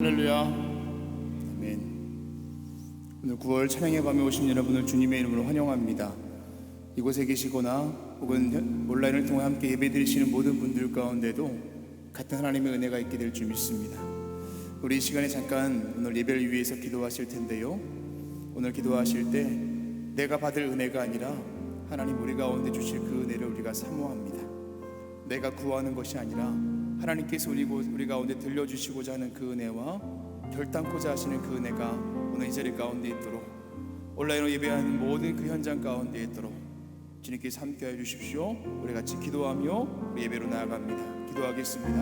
할렐루야. 아멘. 오늘 9월 찬양의 밤에 오신 여러분을 주님의 이름으로 환영합니다. 이곳에 계시거나 혹은 온라인을 통해 함께 예배드리시는 모든 분들 가운데도 같은 하나님의 은혜가 있게 될 줄 믿습니다. 우리 이 시간에 잠깐 오늘 예배를 위해서 기도하실 텐데요, 오늘 기도하실 때 내가 받을 은혜가 아니라 하나님 우리 가운데 주실 그 은혜를 우리가 사모합니다. 내가 구하는 것이 아니라 하나님께서 우리 가운데 들려주시고자 하는 그 은혜와 결단코자 하시는 그 은혜가 오늘 이 자리 가운데 있도록, 온라인으로 예배하는 모든 그 현장 가운데 있도록 주님께서 함께해 주십시오. 우리 같이 기도하며 우리 예배로 나아갑니다. 기도하겠습니다.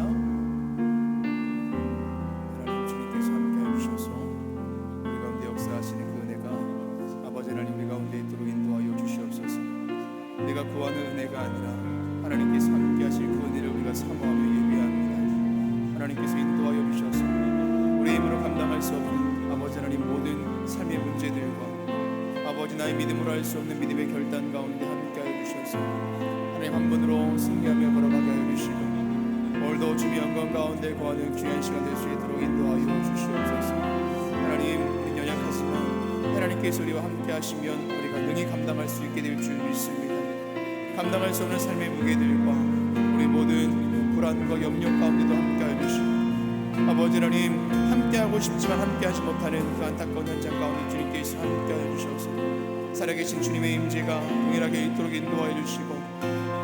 하나님, 주님께서 함께해 주셔서 우리 가운데 역사하시는 그 은혜가 아버지 하나님 우리 가운데 있도록 인도하여 주시옵소서. 내가 구하는 은혜가 아니라 하나님께서 함께하실 그 은혜를 우리가 사모하며 예배합니다. 하나님께서 인도하여 주셔서 우리의 힘으로 감당할 수 없는 아버지 하나님 모든 삶의 문제들과 아버지 나의 믿음으로 할 수 없는 믿음의 결단 가운데 함께하여 주셔서 하나님 한 분으로 승리하며 걸어가게 하여 주시고, 오늘도 주의 영광 가운데 거하는 귀한 시간 될 수 있도록 인도하여 주시옵소서. 하나님, 우리 연약하지만 하나님께서 우리와 함께하시면 우리가 능히 감당할 수 있게 될 줄 믿습니다. 감당할 수 없는 삶의 무게들과 우리 모든 불안과 염려 가운데도 함께하여 주시고, 아버지 하나님, 함께하고 싶지만 함께하지 못하는 그 안타까운 현장 가운데 주님께서 함께하여 주셔서 살아계신 주님의 임재가 동일하게 있도록 인도하여 주시고,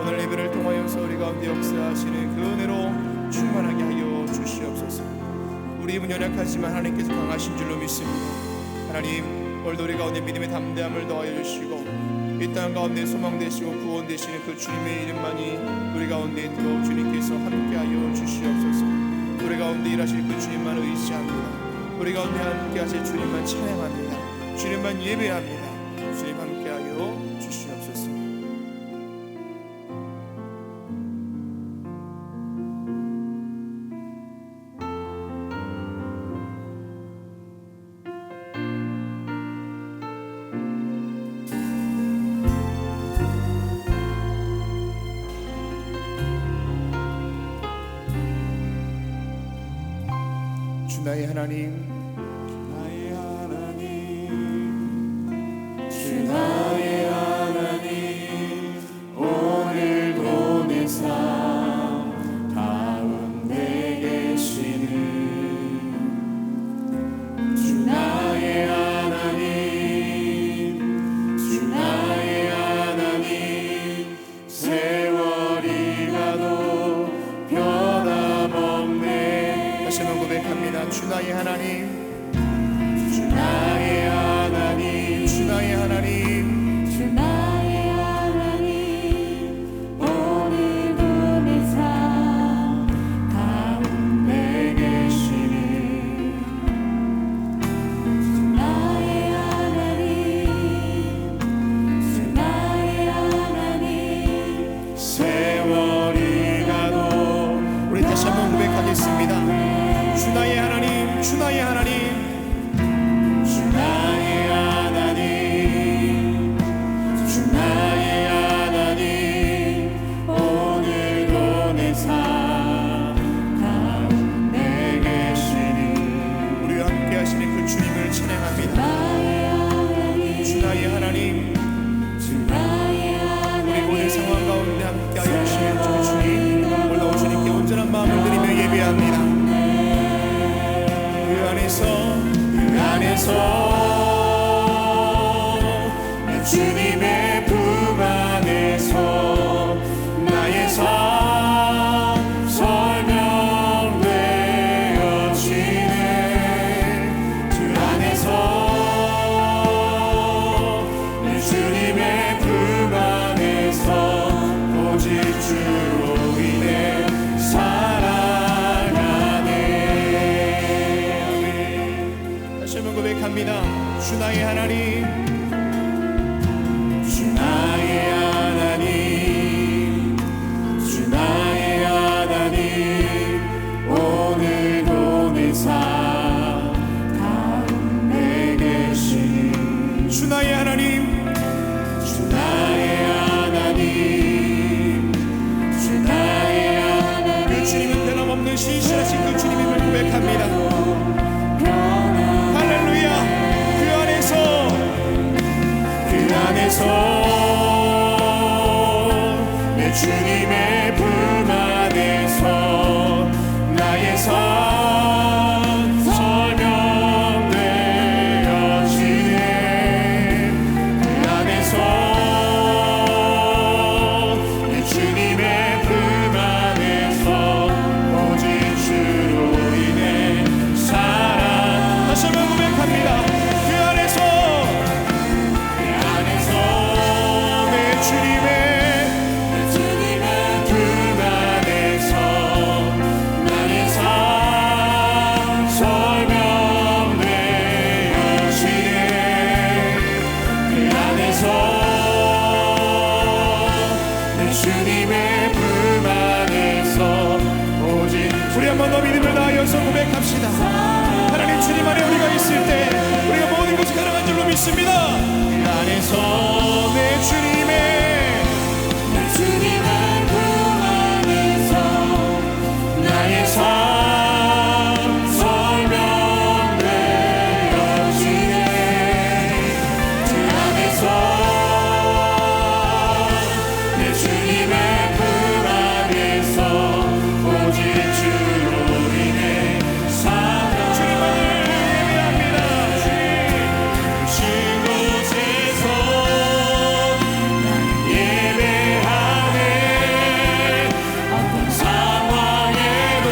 오늘 예배를 통하여서 우리 가운데 역사하시는 그 은혜로 충만하게 하여 주시옵소서. 우리 힘은 연약하지만 하나님께서 강하신 줄로 믿습니다. 하나님, 오늘도 우리 가운데 믿음의 담대함을 더하여 주시고, 이 땅 가운데 소망 되시고 구원 되시는 그 주님의 이름만이 우리 가운데 있도록 주님께서 함께하여 주시옵소서. 우리 가운데 일하실 그 주님만 의지합니다. 우리 가운데 함께하실 주님만 찬양합니다. 주님만 예배합니다. 주님 함께하여 주시옵소서. 주 나의 하나님, 나의 하나님, 주 나의 하나님, 오늘도 내 삶 가운데 계시는 주 나의 하나님, 주 나의 하나님, 세월이 가도 변함없네. 다시 한번 고백합니다. 주 나의 하나님, 주 나의 하나님, 주 나의 하나님, 주 나의 하나님, 오늘도 내 삶 가운데 계시는 주 나의 하나님, 주 나의 하나님, 세월이 가도. 우리 다시 한번 고백하겠습니다. 주 나의 하나님, 주 나의 하나님, 주 나의 하나님, 주 나의 하나님, 오늘도 내 삶 가운데 계시는 우리와 함께 하시는 그 주님을 찬양합니다. 나의 하나님, 주 나의 하나님, 주 나의 우리 모든 하나님, 상황 가운데 함께 하여 주시는 주 주님, 오늘도 주님께 온전한 마음을 드리며 예배합니다. 그 안에서 내 주님의 품 안에서 나의 삶 설명되어지네. 주 안에서 내 주님의 품 안에서 오직 주로 인해 다시 한번 고백합니다. 주 나의 하나님, 주 나의 하나님, 주 나의 하나님, 오늘도 내 삶 가운데 계신 주 나의 하나님, 주 나의 하나님, 주 나의 하나님, 그 주님은 변함없는 신실하신 그 주님임을 고백합니다. 있습니다. 그 안에서 내 주님의 품 안에서 나의 삶 설명되어지네. 그 안에서 내 주님의 품 안에서 오직 주로 인해 살아. 주님만을 예배합니다. 신 곳에서 예배하네. 어떤 상황에도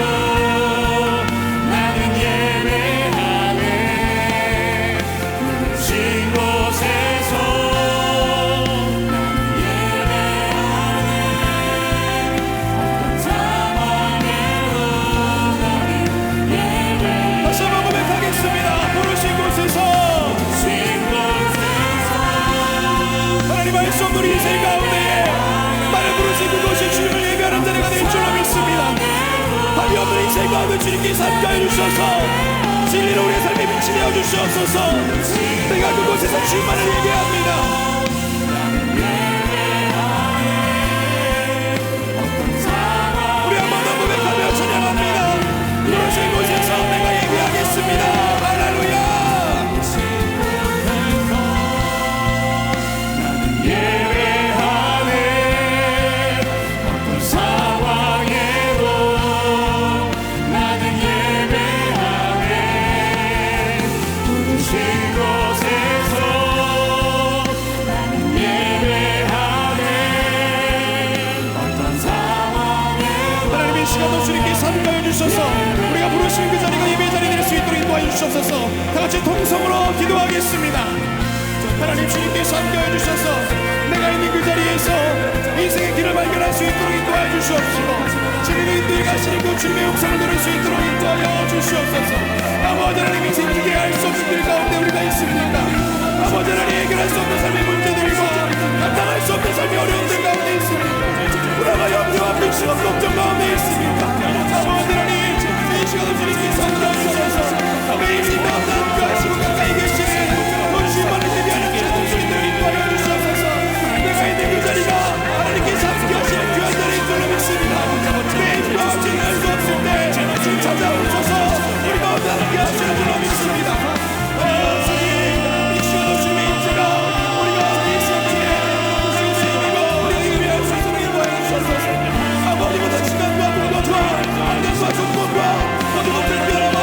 나는 예배하네. 신 곳에서 나는 예배하네. 어떤 상황에도 나는 예배하네. 다시 한번 고백하겠습니다. 부르신 곳에서 신 곳에서 하나님 말씀 우리 인생 가운데 나를 부르신 그곳이 주님을 예배하는 자리가 될 줄로 믿습니다. 답이 없는 인생 가운데 주님께서 함께하여 주셔서 진리로 우리의 삶에 빛이 되어 주시옵소서. 내가 그곳에서 주님만을 예배합니다. 우리 한 번 더 고백하며 찬양합니다. 부르신 곳에서 내가 예배하겠습니다. 할렐루야. 예배하네. 어떤 상황에도 나는 예배하네. 부르신 곳에서 나는 예배하네. 어떤 상황에도 하나님 이 시간도 주님께서 함께하여 주셔서 우리가 부르신 그 자리가 예배의 자리 될 수 있도록 인도하여 주시옵소서. 다같이 통성으로 기도하겠습니다. 하나님 주님께서 함께하여 주셔서 내가 있는 그 자리에서 인생의 길을 발견할 수 있도록 인도하여 주시옵시고 진리로 인도해 가시는 그 주님의 용서를 누릴 수 있도록 인도하여 주시옵소서. 아버지 하나님 인생 중에 알 수 없는 길 가운데 우리가 있습니까? 아버지 하나님 해결할 수 없는 삶의 문제들과 감당할 수 없는 삶의 어려움들 가운데 있습니까? 불안과 염려와 근심과 걱정 가운데 있습니까? 아버지 하나님 이 시간을 주님께서 함께하여 주셔서 내 인생 가운데 함께하시고 가까이 계시는 그 주님만을 예배하는 자들 주님들을 인도하여 주시옵소서. 내가 있는 그 자리가 하나님께서 함께하시는 귀한 자리인 줄로 믿습니다. 내 힘과 진리할 수 없을 때 주님 찾아오셔서 우리 가운데 함께하시는 줄로 믿습니다. 이 시간도 주님의 인재가 우리가 이 시간 중에 우리가 예배할 수 있도록 인도하여 주셔서 아버지보다 시간과 공간과 환경과 조건과 모든 것들 변화와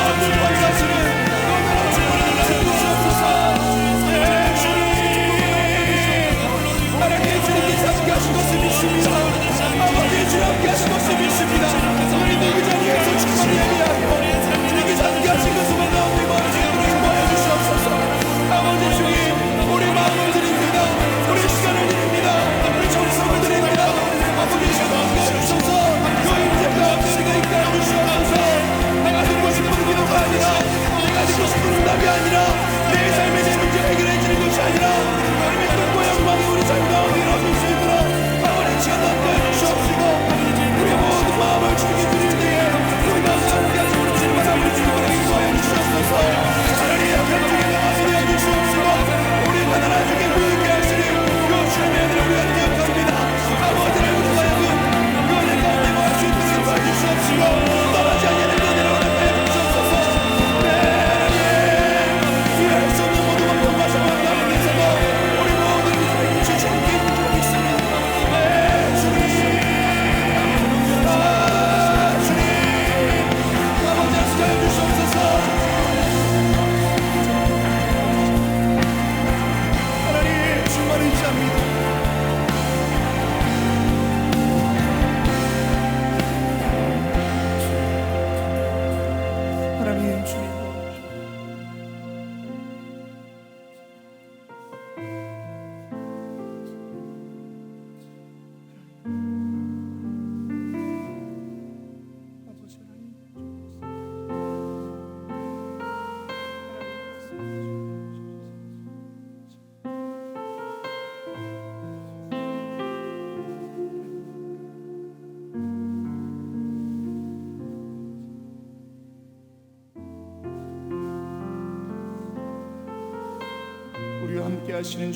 우리와 함께 하시는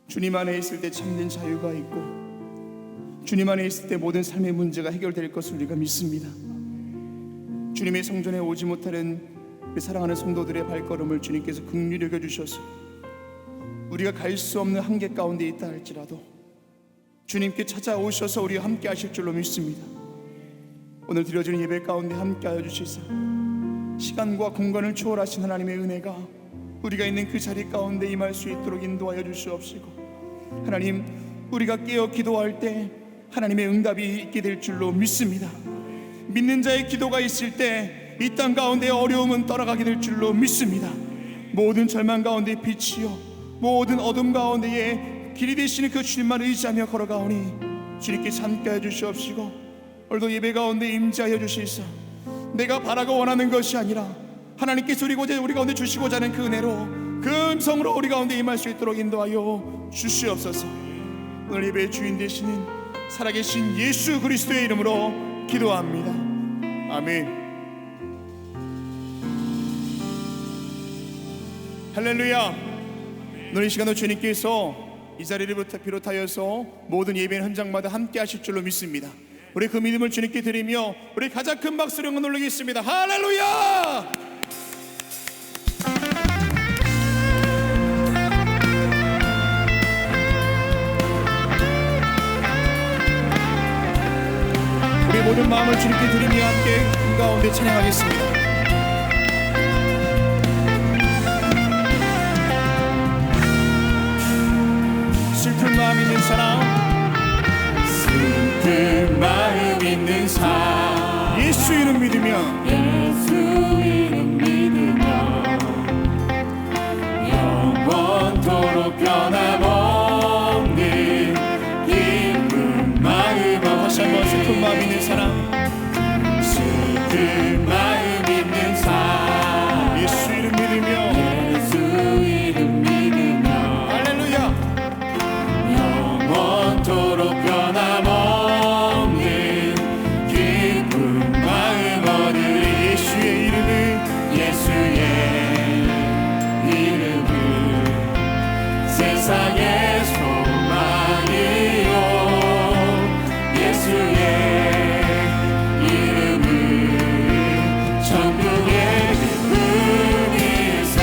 주님 안에 있을 때 참된 자유가 있고, 주님 안에 있을 때 모든 삶의 문제가 해결될 것을 우리가 믿습니다. 주님의 성전에 오지 못하는 우리 사랑하는 성도들의 발걸음을 주님께서 긍휼히 여겨주셔서 우리가 갈 수 없는 한계 가운데 있다 할지라도 주님께 찾아오셔서 우리와 함께 하실 줄로 믿습니다. 오늘 드려지는 예배 가운데 함께 하여 주시사 시간과 공간을 초월하신 하나님의 은혜가 우리가 있는 그 자리 가운데 임할 수 있도록 인도하여 주시옵시고, 하나님, 우리가 깨어 기도할 때 하나님의 응답이 있게 될 줄로 믿습니다. 믿는 자의 기도가 있을 때 이 땅 가운데 어려움은 떠나가게 될 줄로 믿습니다. 모든 절망 가운데 빛이요, 모든 어둠 가운데에 길이 되시는 그 주님만 의지하며 걸어가오니 주님께 함께하여 주시옵시고, 오늘도 예배 가운데 임재하여 주시사 내가 바라고 원하는 것이 아니라 하나님께서 우리 가운데 주시고자 하는 그 은혜로, 그 음성으로 우리 가운데 임할 수 있도록 인도하여 주시옵소서. 오늘 예배의 주인 되시는 살아계신 예수 그리스도의 이름으로 기도합니다. 아멘. 할렐루야. 오늘 이 시간도 주님께서 이 자리를 비롯하여서 모든 예배 현장마다 함께 하실 줄로 믿습니다. 우리 그 믿음을 주님께 드리며 우리 가장 큰 박수로 응원 올리겠습니다. 할렐루야. 우리 모든 마음을 주님께 드리며 함께 그 가운데 찬양하겠습니다. 슬픈 마음 있는 사람, 슬픈 마음 있는 사람, 예수 이름 믿으며, 예수 이름 믿으며 영원토록 변함없는 기쁜 마음. 다시 한번 슬픈 마음 있는 사람, 슬픈 마음 있는 사람, 예수 이름 믿으며, 예수 이름 믿으며 할렐루야. 영원토록 변함없는 기쁜 마음 얻으리. 예수의 이름을, 예수의 이름은 세상의 소망이요, 예수의 이름은 천국의 기쁨일세.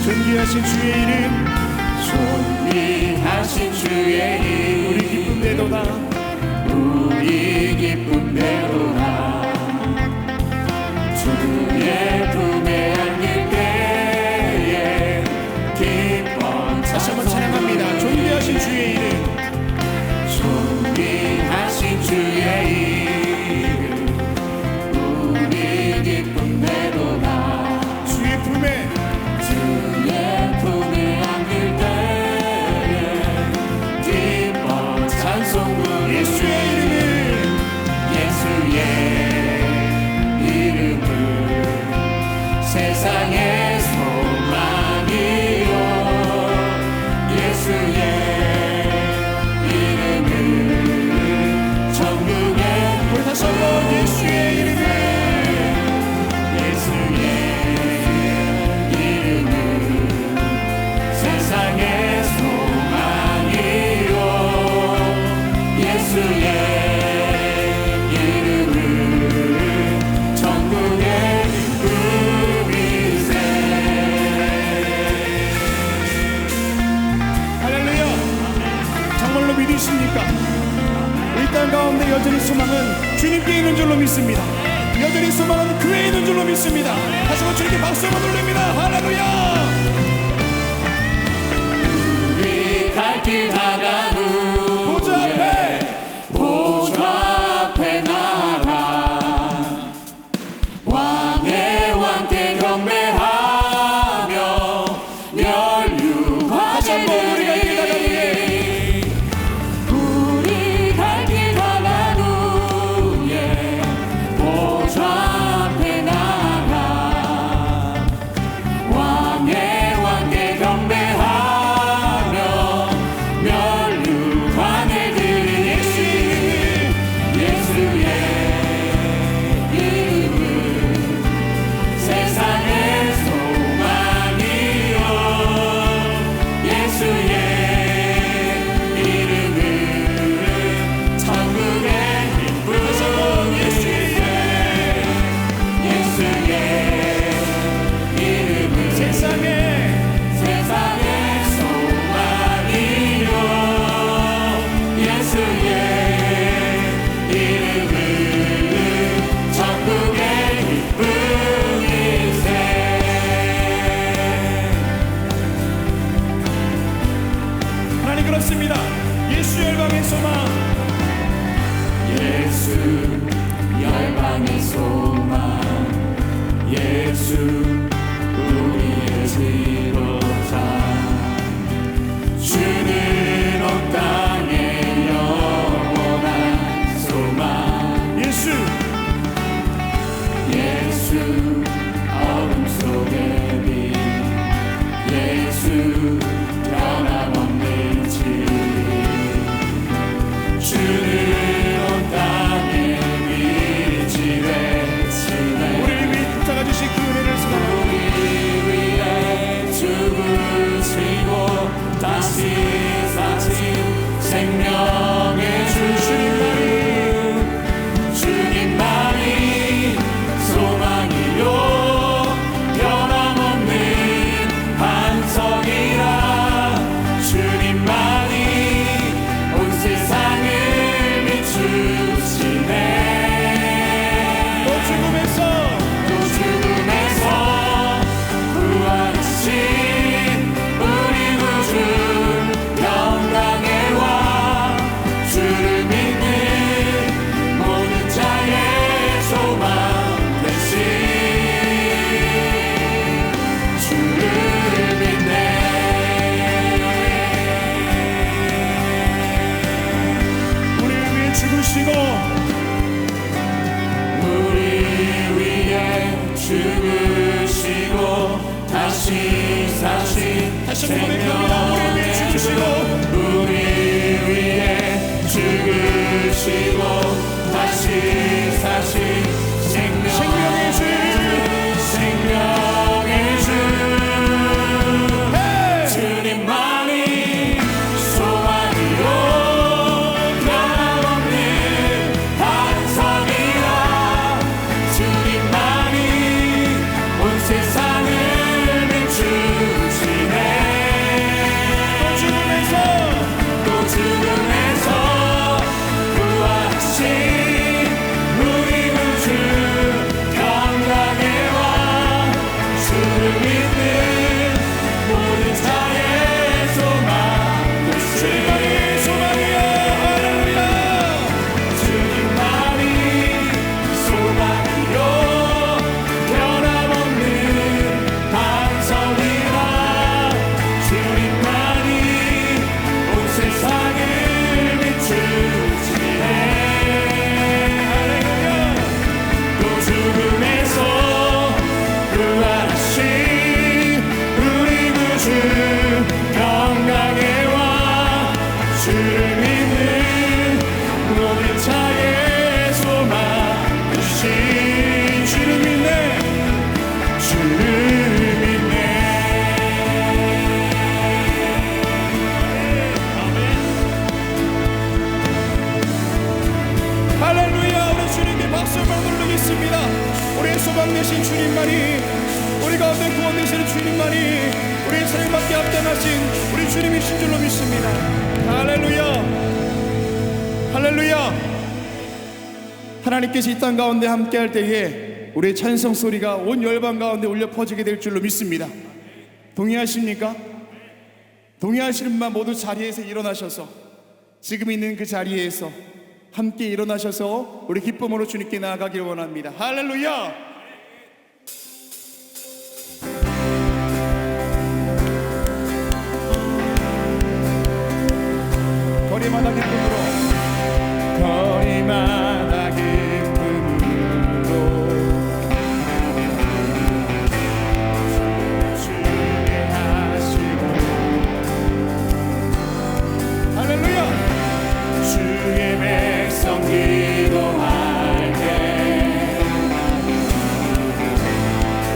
존귀하신 주의 이름, 존귀하신 주의 우리 이름, 기쁨대도다. 우리 기쁨대로라. 주의 품에 안길 때에 기뻐 다시 한번 찬양합니다. 존귀하신 주의 이름, 존귀하신 주의 이름, 우리 기쁨대로라. 주의 품에, 주의 품에 안길 때에 기뻐 찬송 부르리. 예수의 이름을, 예수의 이름은 세상의 소망이요, 예수의 이름은 천국의. 우리 다시 한번 예수의 이름을, 예수의 이름은 세상의 소망이요, 예수의 이름은 천국의 기쁨일세. 할렐루야. 정말로 믿으십니까? 우리 땅 가운데 여전히 소망은 주님께 있는 줄로 믿습니다. 여전히 소망은 그에 있는 줄로 믿습니다. 다시 한번 주님께 박수 한번 올립니다. 할렐루야. 우리 갈 길 다가누 보좌 앞에, 보좌 앞에 나가 왕의 왕께 경배하며 다시 한번 우리가 이 길 다가오니, 우리 갈 길 다간 후에 보좌 앞에 나가 왕의 왕께 경배하며 멸류 열방의 소망 예수 우리의 지도자 주는 온 땅의 영원한 소망 예수 어둠 속의 빛 예수 변함없는 진리 주는 온 땅에 미리 지배치네 우리를 위해 붙잡아주신 그 은혜를 소망하고 우리 위해 죽으시고 다시 사신 생명의 주님만이 소망이요 변함없는 반석이라 주님만이 온 세상을 비추시네 또 죽음에서 부활하신 우리 구주 영광의 왕 주를 믿는 모든 자의 소망 되신 주를 믿네 우리를 위해 죽으시고 우리 위해 죽으시고 다시 사신 다시 한번 고백합니다. 우리를 위해 죽으시고 우리 위해 죽으시고 다시 사신 생명의 주 주님만이 소망이요 변함없는 반석이라 주님만이 온 세상을 비추시네 또 죽음에서 부활하신 우리 구주 영광의 왕 주를 믿는 모든 자의 소망 주님만이 소망이여 할렐루야 주님만이 소망이요 변함없는 반석이라 주님만이 온 세상을 비추시네 할렐루야 또 죽음에서 부활하신 우리 구주 영광의 왕 주를 믿는 모든 자의 소망 되신 주를 믿네 주를 믿네 할렐루야 우리 주님께 박수를 부르겠습니다. 우리의 소망 되신 주님만이 우리 가운데 구원 되시는 주님만이 우리의 사랑받게 합당하신 우리 주님이신 줄로 믿습니다. 할렐루야 할렐루야 하나님께서 이 땅 가운데 함께할 때에 우리의 찬송 소리가 온 열방 가운데 울려 퍼지게 될 줄로 믿습니다. 동의하십니까? 동의하시는 분 모두 자리에서 일어나셔서 지금 있는 그 자리에서 함께 일어나셔서 우리 기쁨으로 주님께 나아가길 원합니다. 할렐루야 거리마다 기쁨으로 거리마다 기쁨으로 주게 하시고 할렐루야 주의 백성 기도할 때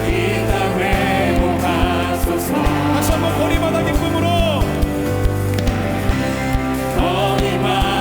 이 땅 회복하소서 다시 한번 거리마다 기쁨으로 거리마다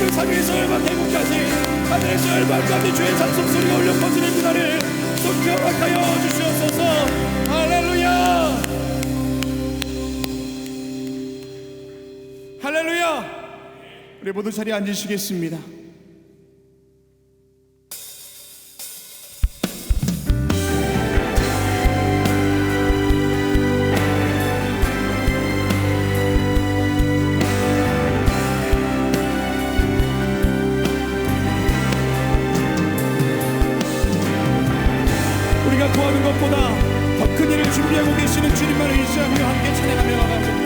모든 상에서 열방 대국까지 하늘에서 열방까지 주의 찬송 소리가 울려 퍼지는 그날을 속히 허락하여 주시옵소서. 할렐루야, 할렐루야. 우리 모두 자리에 앉으시겠습니다. 우리가 구하는 것보다 더 큰 일을 준비하고 계시는 주님만을 의지하며 함께 찬양하며 나가자.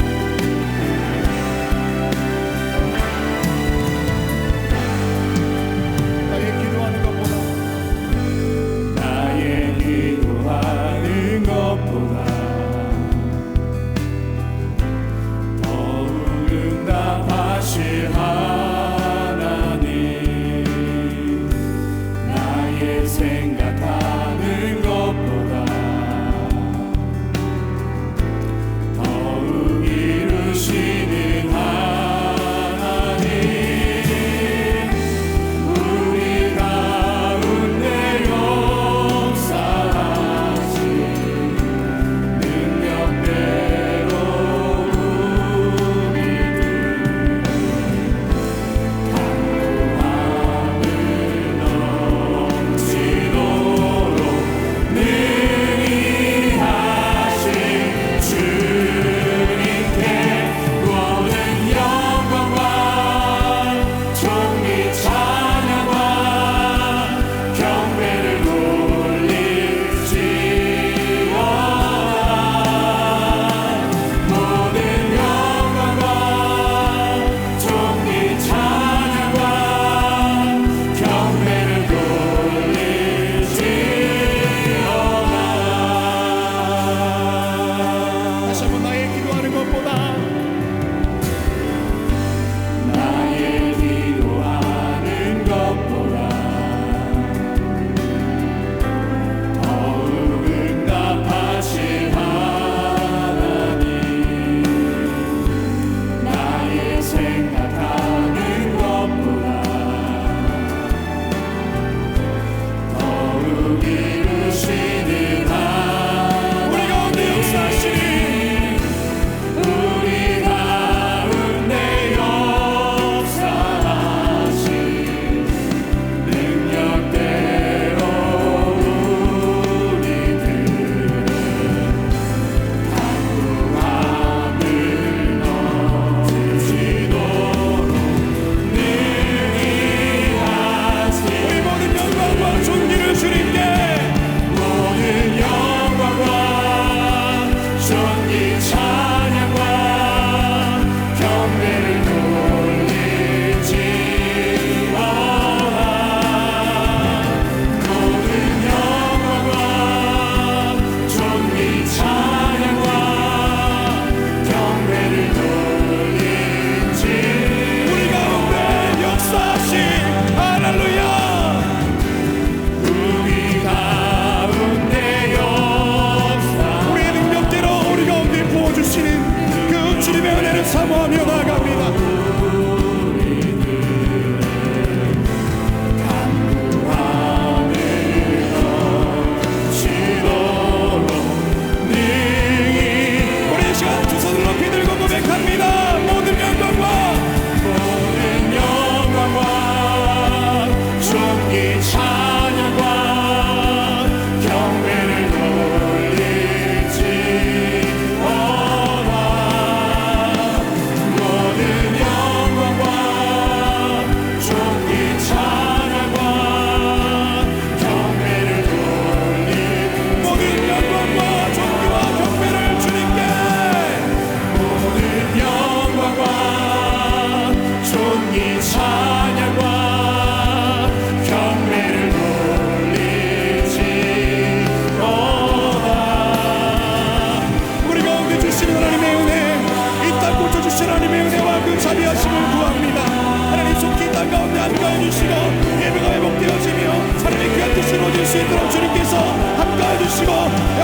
사모하며 나아갑니다.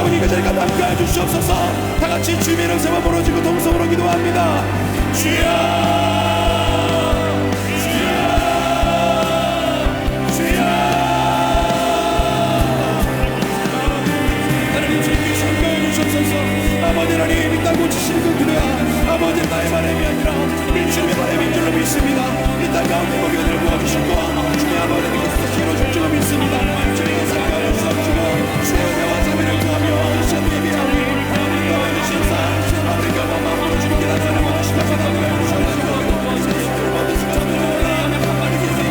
여러분이 그 자리가 함께해 주시옵소서. 다같이 주님의 세워 부르짖고 동성으로 기도합니다. 주여 주여 하나님 이 땅 고치시는 그 그대야 아버지 나의 바람이 아니라 우리 주님의 바람인 줄로 믿습니다. 이 땅 가운데 목요일을 모아주시고 주님 아버지 하나님께서 이루어질 줄로 믿습니다. 주님의 사랑을 주옵시고 주의 은혜와 자비를 구하며 시험 예비하니 하나님 가운데 주시옵사 아버지 가만 마음으로 주님께 나타내 모든 시간 바닥을 주옵시고 세상을 모든 시간을 하나님 계세요.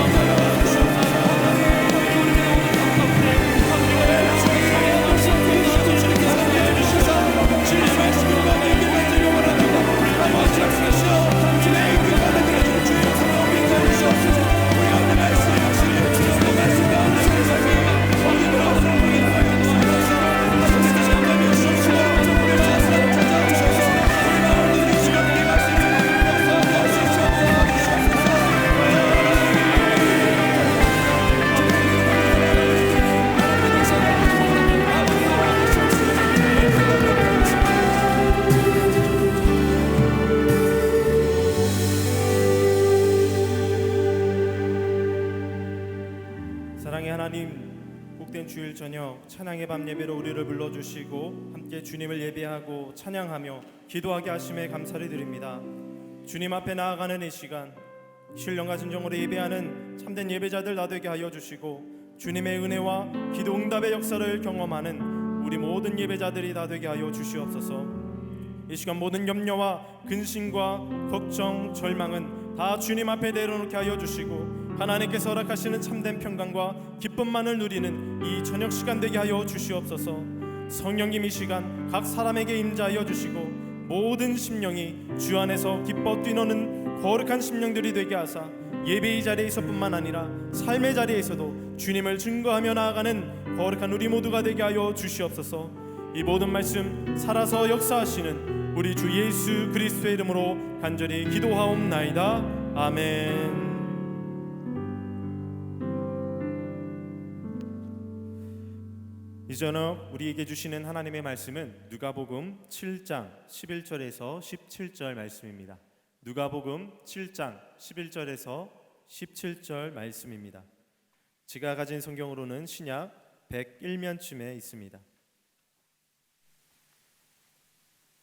사랑의 하나님, 복된 주일 저녁 찬양의 밤 예배로 우리를 불러주시고 함께 주님을 예배하고 찬양하며 기도하게 하심에 감사를 드립니다. 주님 앞에 나아가는 이 시간 신령과 진정으로 예배하는 참된 예배자들 나되게 하여 주시고 주님의 은혜와 기도 응답의 역사를 경험하는 우리 모든 예배자들이 나되게 하여 주시옵소서. 이 시간 모든 염려와 근심과 걱정, 절망은 다 주님 앞에 내려놓게 하여 주시고 하나님께서 허락하시는 참된 평강과 기쁨만을 누리는 이 저녁 시간 되게 하여 주시옵소서. 성령님 이 시간 각 사람에게 임자하여 주시고 모든 심령이 주 안에서 기뻐 뛰노는 거룩한 심령들이 되게 하사 예배의 자리에서뿐만 아니라 삶의 자리에서도 주님을 증거하며 나아가는 거룩한 우리 모두가 되게 하여 주시옵소서. 이 모든 말씀 살아서 역사하시는 우리 주 예수 그리스도의 이름으로 간절히 기도하옵나이다. 아멘. 이 저녁 우리에게 주시는 하나님의 말씀은 누가복음 7장 11절에서 17절 말씀입니다. 누가복음 7장 11절에서 17절 말씀입니다. 제가 가진 성경으로는 신약 101면쯤에 있습니다.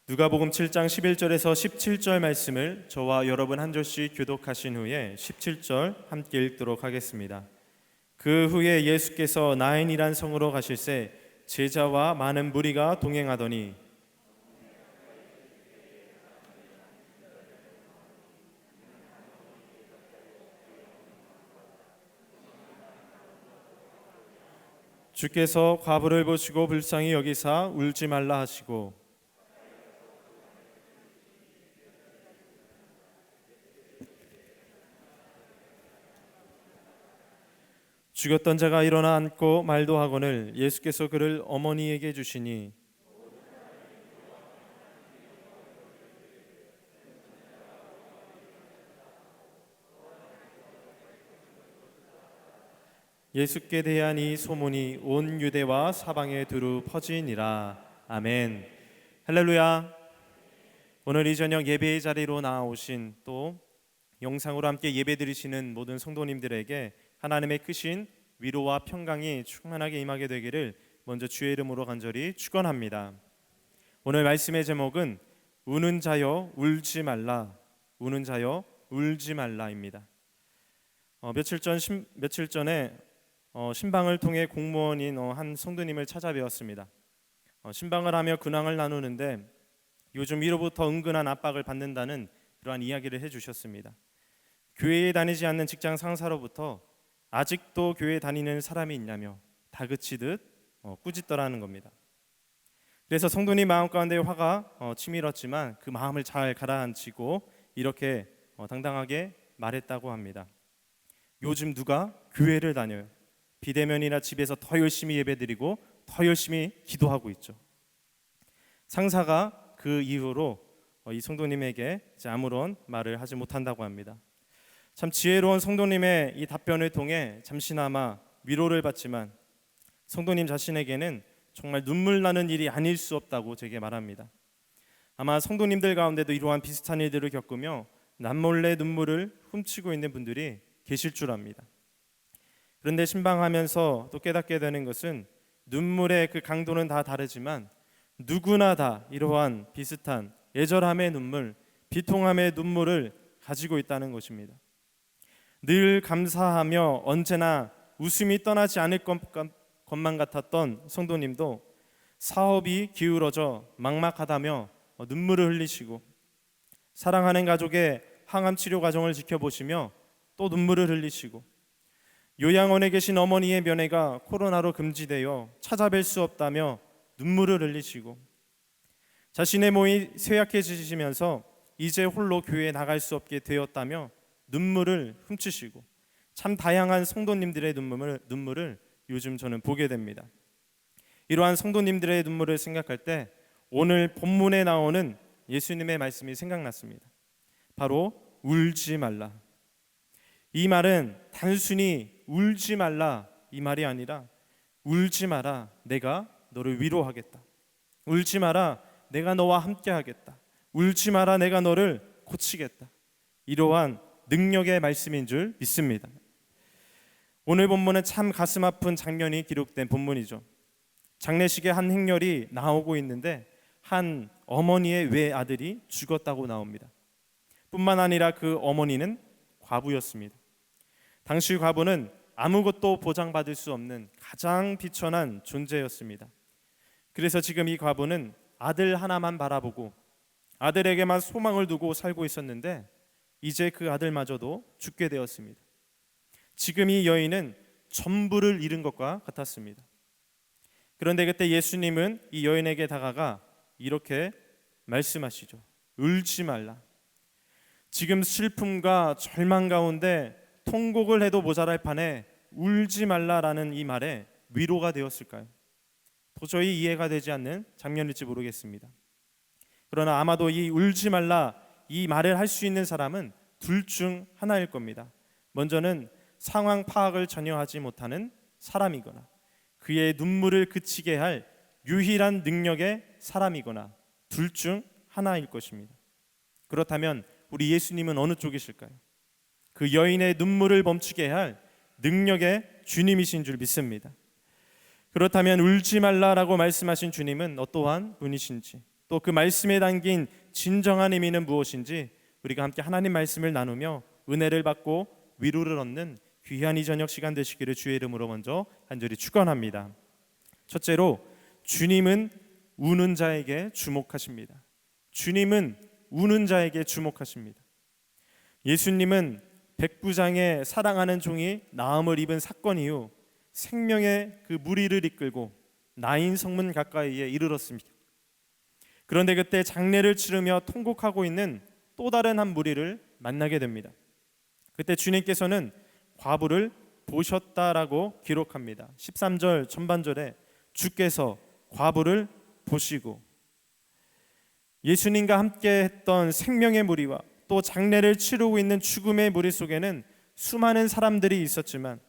누가복음 7장 11절에서 17절 말씀을 저와 여러분 한 절씩 교독하신 후에 17절 함께 읽도록 하겠습니다. 그 후에 예수께서 나인이란 성으로 가실새 제자와 많은 무리가 동행하더니 주께서 과부를 보시고 불쌍히 여기사 울지 말라 하시고 죽었던 자가 일어나 앉고 말도 하거늘 예수께서 그를 어머니에게 주시니 예수께 대한 이 소문이 온 유대와 사방에 두루 퍼지니라. 아멘. 할렐루야. 오늘 이 저녁 예배의 자리로 나오신 또 영상으로 함께 예배드리시는 모든 성도님들에게 하나님의 크신 위로와 평강이 충만하게 임하게 되기를 먼저 주의 이름으로 간절히 축원합니다. 오늘 말씀의 제목은 우는 자여 울지 말라, 우는 자여 울지 말라입니다. 며칠 전에 신방을 통해 공무원인 한 성도님을 찾아뵈었습니다. 신방을 하며 근황을 나누는데 요즘 위로부터 은근한 압박을 받는다는 그러한 이야기를 해주셨습니다. 교회에 다니지 않는 직장 상사로부터 아직도 교회 다니는 사람이 있냐며 다그치듯 꾸짖더라는 겁니다. 그래서 성도님 마음 가운데 화가 치밀었지만 그 마음을 잘 가라앉히고 이렇게 당당하게 말했다고 합니다. 요즘 누가 교회를 다녀요? 비대면이나 집에서 더 열심히 예배드리고 더 열심히 기도하고 있죠. 상사가 그 이후로 이 성도님에게 아무런 말을 하지 못한다고 합니다. 참 지혜로운 성도님의 이 답변을 통해 잠시나마 위로를 받지만 성도님 자신에게는 정말 눈물 나는 일이 아닐 수 없다고 제게 말합니다. 아마 성도님들 가운데도 이러한 비슷한 일들을 겪으며 남몰래 눈물을 훔치고 있는 분들이 계실 줄 압니다. 그런데 신방하면서 또 깨닫게 되는 것은 눈물의 그 강도는 다 다르지만 누구나 다 이러한 비슷한 애절함의 눈물, 비통함의 눈물을 가지고 있다는 것입니다. 늘 감사하며 언제나 웃음이 떠나지 않을 것만 같았던 성도님도 사업이 기울어져 막막하다며 눈물을 흘리시고, 사랑하는 가족의 항암 치료 과정을 지켜보시며 또 눈물을 흘리시고, 요양원에 계신 어머니의 면회가 코로나로 금지되어 찾아뵐 수 없다며 눈물을 흘리시고, 자신의 몸이 쇠약해지시면서 이제 홀로 교회에 나갈 수 없게 되었다며 눈물을 훔치시고, 참 다양한 성도님들의 눈물을 요즘 저는 보게 됩니다. 이러한 성도님들의 눈물을 생각할 때 오늘 본문에 나오는 예수님의 말씀이 생각났습니다. 바로 울지 말라. 이 말은 단순히 울지 말라 이 말이 아니라 울지 마라, 내가 너를 위로하겠다. 울지 마라, 내가 너와 함께 하겠다. 울지 마라, 내가 너를 고치겠다. 이러한 능력의 말씀인 줄 믿습니다. 오늘 본문은 참 가슴 아픈 장면이 기록된 본문이죠. 장례식에 한 행렬이 나오고 있는데 한 어머니의 외아들이 죽었다고 나옵니다. 뿐만 아니라 그 어머니는 과부였습니다. 당시 과부는 아무것도 보장받을 수 없는 가장 비천한 존재였습니다. 그래서 지금 이 과부는 아들 하나만 바라보고 아들에게만 소망을 두고 살고 있었는데 이제 그 아들마저도 죽게 되었습니다. 지금 이 여인은 전부를 잃은 것과 같았습니다. 그런데 그때 예수님은 이 여인에게 다가가 이렇게 말씀하시죠. 울지 말라. 지금 슬픔과 절망 가운데 통곡을 해도 모자랄 판에 울지 말라라는 이 말에 위로가 되었을까요? 도저히 이해가 되지 않는 장면일지 모르겠습니다. 그러나 아마도 이 울지 말라 이 말을 할 수 있는 사람은 둘 중 하나일 겁니다. 먼저는 상황 파악을 전혀 하지 못하는 사람이거나 그의 눈물을 그치게 할 유일한 능력의 사람이거나 둘 중 하나일 것입니다. 그렇다면 우리 예수님은 어느 쪽이실까요? 그 여인의 눈물을 멈추게 할 능력의 주님이신 줄 믿습니다. 그렇다면 울지 말라라고 말씀하신 주님은 어떠한 분이신지, 또 그 말씀에 담긴 진정한 의미는 무엇인지 우리가 함께 하나님 말씀을 나누며 은혜를 받고 위로를 얻는 귀한 이 저녁 시간 되시기를 주의 이름으로 먼저 간절히 축원합니다. 첫째로, 주님은 우는 자에게 주목하십니다. 주님은 우는 자에게 주목하십니다. 예수님은 백부장의 사랑하는 종이 나음을 입은 사건 이후 생명의 그 무리를 이끌고 나인 성문 가까이에 이르렀습니다. 그런데 그때 장례를 치르며 통곡하고 있는 또 다른 한 무리를 만나게 됩니다. 그때 주님께서는 과부를 보셨다라고 기록합니다. 13절 전반절에 주께서 과부를 보시고, 예수님과 함께 했던 생명의 무리와 또 장례를 치르고 있는 죽음의 무리 속에는 수많은 사람들이 있었지만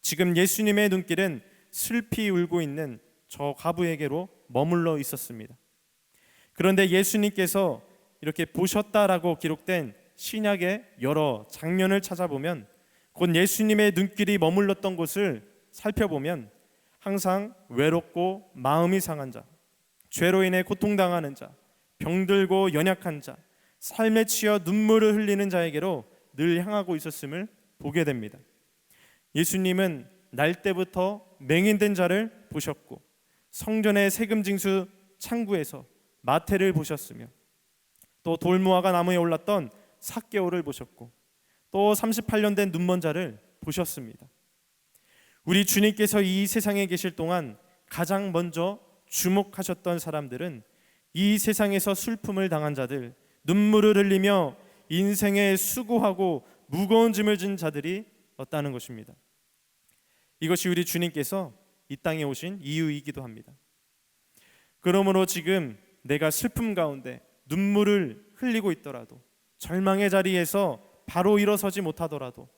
지금 예수님의 눈길은 슬피 울고 있는 저 과부에게로 머물러 있었습니다. 그런데 예수님께서 이렇게 보셨다라고 기록된 신약의 여러 장면을 찾아보면 곧 예수님의 눈길이 머물렀던 곳을 살펴보면 항상 외롭고 마음이 상한 자, 죄로 인해 고통당하는 자, 병들고 연약한 자, 삶에 치여 눈물을 흘리는 자에게로 늘 향하고 있었음을 보게 됩니다. 예수님은 날 때부터 맹인된 자를 보셨고 성전의 세금 징수 창구에서 마태를 보셨으며 또 돌무화과 나무에 올랐던 삭개오를 보셨고 또 38년 된 눈먼 자를 보셨습니다. 우리 주님께서 이 세상에 계실 동안 가장 먼저 주목하셨던 사람들은 이 세상에서 슬픔을 당한 자들, 눈물을 흘리며 인생에 수고하고 무거운 짐을 진 자들이 없다는 것입니다. 이것이 우리 주님께서 이 땅에 오신 이유이기도 합니다. 그러므로 지금 내가 슬픔 가운데 눈물을 흘리고 있더라도, 절망의 자리에서 바로 일어서지 못하더라도,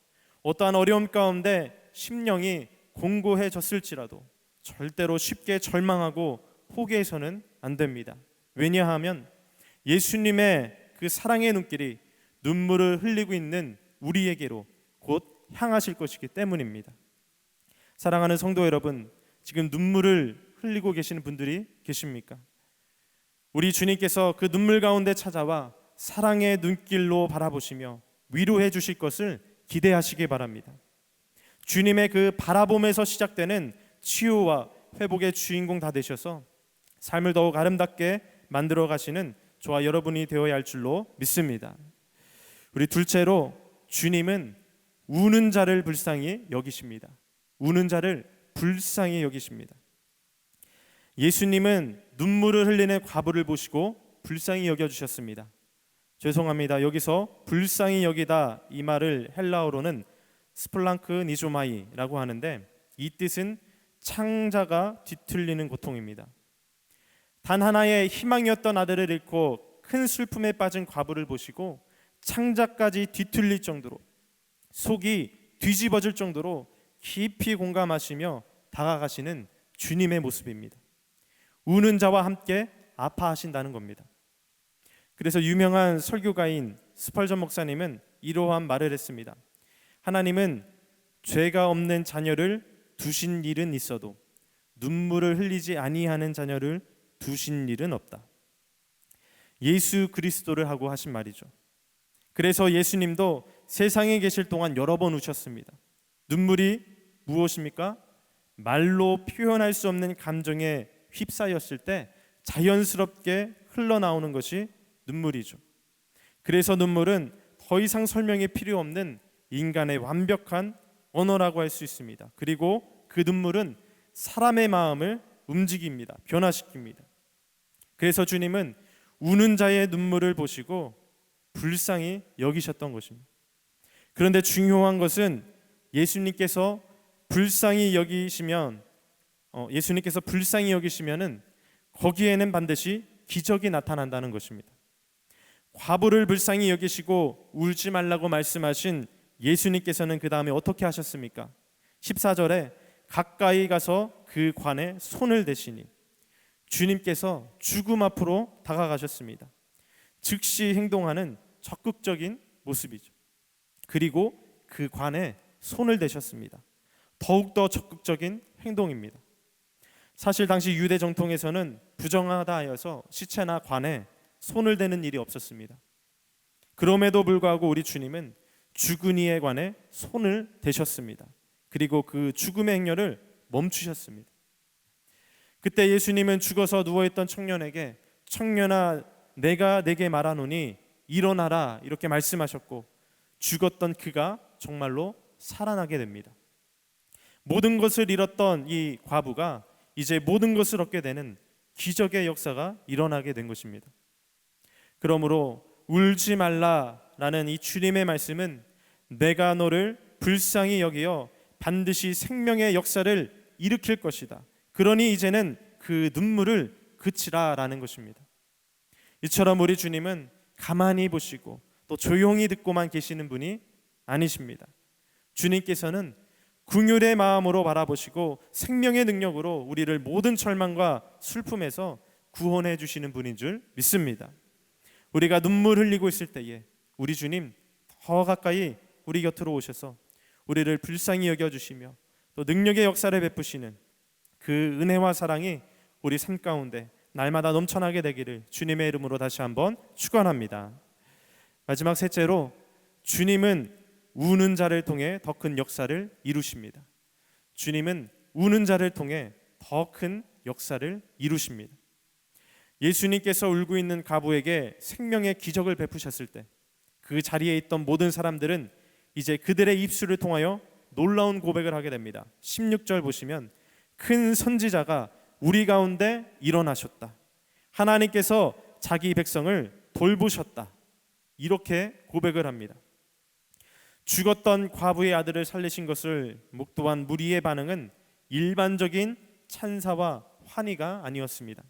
어떠한 어려움 가운데 심령이 공고해졌을지라도 절대로 쉽게 절망하고 포기해서는 안 됩니다. 왜냐하면 예수님의 그 사랑의 눈길이 눈물을 흘리고 있는 우리에게로 곧 향하실 것이기 때문입니다. 사랑하는 성도 여러분, 지금 눈물을 흘리고 계시는 분들이 계십니까? 우리 주님께서 그 눈물 가운데 찾아와 사랑의 눈길로 바라보시며 위로해 주실 것을 기대하시기 바랍니다. 주님의 그 바라봄에서 시작되는 치유와 회복의 주인공 다 되셔서 삶을 더욱 아름답게 만들어 가시는 저와 여러분이 되어야 할 줄로 믿습니다. 우리 둘째로, 주님은 우는 자를 불쌍히 여기십니다. 우는 자를 불쌍히 여기십니다. 예수님은 눈물을 흘리는 과부를 보시고 불쌍히 여겨주셨습니다. 죄송합니다. 여기서 불쌍히 여기다 이 말을 헬라어로는 스플랑크 니조마이라고 하는데, 이 뜻은 창자가 뒤틀리는 고통입니다. 단 하나의 희망이었던 아들을 잃고 큰 슬픔에 빠진 과부를 보시고 창자까지 뒤틀릴 정도로, 속이 뒤집어질 정도로 깊이 공감하시며 다가가시는 주님의 모습입니다. 우는 자와 함께 아파하신다는 겁니다. 그래서 유명한 설교가인 스펄전 목사님은 이러한 말을 했습니다. 하나님은 죄가 없는 자녀를 두신 일은 있어도 눈물을 흘리지 아니하는 자녀를 두신 일은 없다. 예수 그리스도를 하고 하신 말이죠. 그래서 예수님도 세상에 계실 동안 여러 번 우셨습니다. 눈물이 무엇입니까? 말로 표현할 수 없는 감정에 휩싸였을 때 자연스럽게 흘러나오는 것이 눈물이죠. 그래서 눈물은 더 이상 설명이 필요 없는 인간의 완벽한 언어라고 할 수 있습니다. 그리고 그 눈물은 사람의 마음을 움직입니다. 변화시킵니다. 그래서 주님은 우는 자의 눈물을 보시고 불쌍히 여기셨던 것입니다. 그런데 중요한 것은 예수님께서 불쌍히 여기시면은 거기에는 반드시 기적이 나타난다는 것입니다. 과부를 불쌍히 여기시고 울지 말라고 말씀하신 예수님께서는 그 다음에 어떻게 하셨습니까? 14절에 가까이 가서 그 관에 손을 대시니 주님께서 죽음 앞으로 다가가셨습니다. 즉시 행동하는 적극적인 모습이죠. 그리고 그 관에 손을 대셨습니다. 더욱더 적극적인 행동입니다. 사실 당시 유대 정통에서는 부정하다 하여서 시체나 관에 손을 대는 일이 없었습니다. 그럼에도 불구하고 우리 주님은 죽은 이의 관에 손을 대셨습니다. 그리고 그 죽음의 행렬을 멈추셨습니다. 그때 예수님은 죽어서 누워있던 청년에게 청년아 내가 내게 말하노니 일어나라 이렇게 말씀하셨고 죽었던 그가 정말로 살아나게 됩니다. 모든 것을 잃었던 이 과부가 이제 모든 것을 얻게 되는 기적의 역사가 일어나게 된 것입니다. 그러므로 울지 말라라는 이 주님의 말씀은 내가 너를 불쌍히 여기어 반드시 생명의 역사를 일으킬 것이다. 그러니 이제는 그 눈물을 그치라라는 것입니다. 이처럼 우리 주님은 가만히 보시고 또 조용히 듣고만 계시는 분이 아니십니다. 주님께서는 긍휼의 마음으로 바라보시고 생명의 능력으로 우리를 모든 절망과 슬픔에서 구원해 주시는 분인 줄 믿습니다. 우리가 눈물 흘리고 있을 때에 우리 주님 더 가까이 우리 곁으로 오셔서 우리를 불쌍히 여겨주시며 또 능력의 역사를 베푸시는 그 은혜와 사랑이 우리 삶 가운데 날마다 넘쳐나게 되기를 주님의 이름으로 다시 한번 축원합니다. 마지막 셋째로, 주님은 우는 자를 통해 더 큰 역사를 이루십니다. 주님은 우는 자를 통해 더 큰 역사를 이루십니다. 예수님께서 울고 있는 가부에게 생명의 기적을 베푸셨을 때 그 자리에 있던 모든 사람들은 이제 그들의 입술을 통하여 놀라운 고백을 하게 됩니다. 16절 보시면 큰 선지자가 우리 가운데 일어나셨다. 하나님께서 자기 백성을 돌보셨다. 이렇게 고백을 합니다. 죽었던 과부의 아들을 살리신 것을 목도한 무리의 반응은 일반적인 찬사와 환희가 아니었습니다.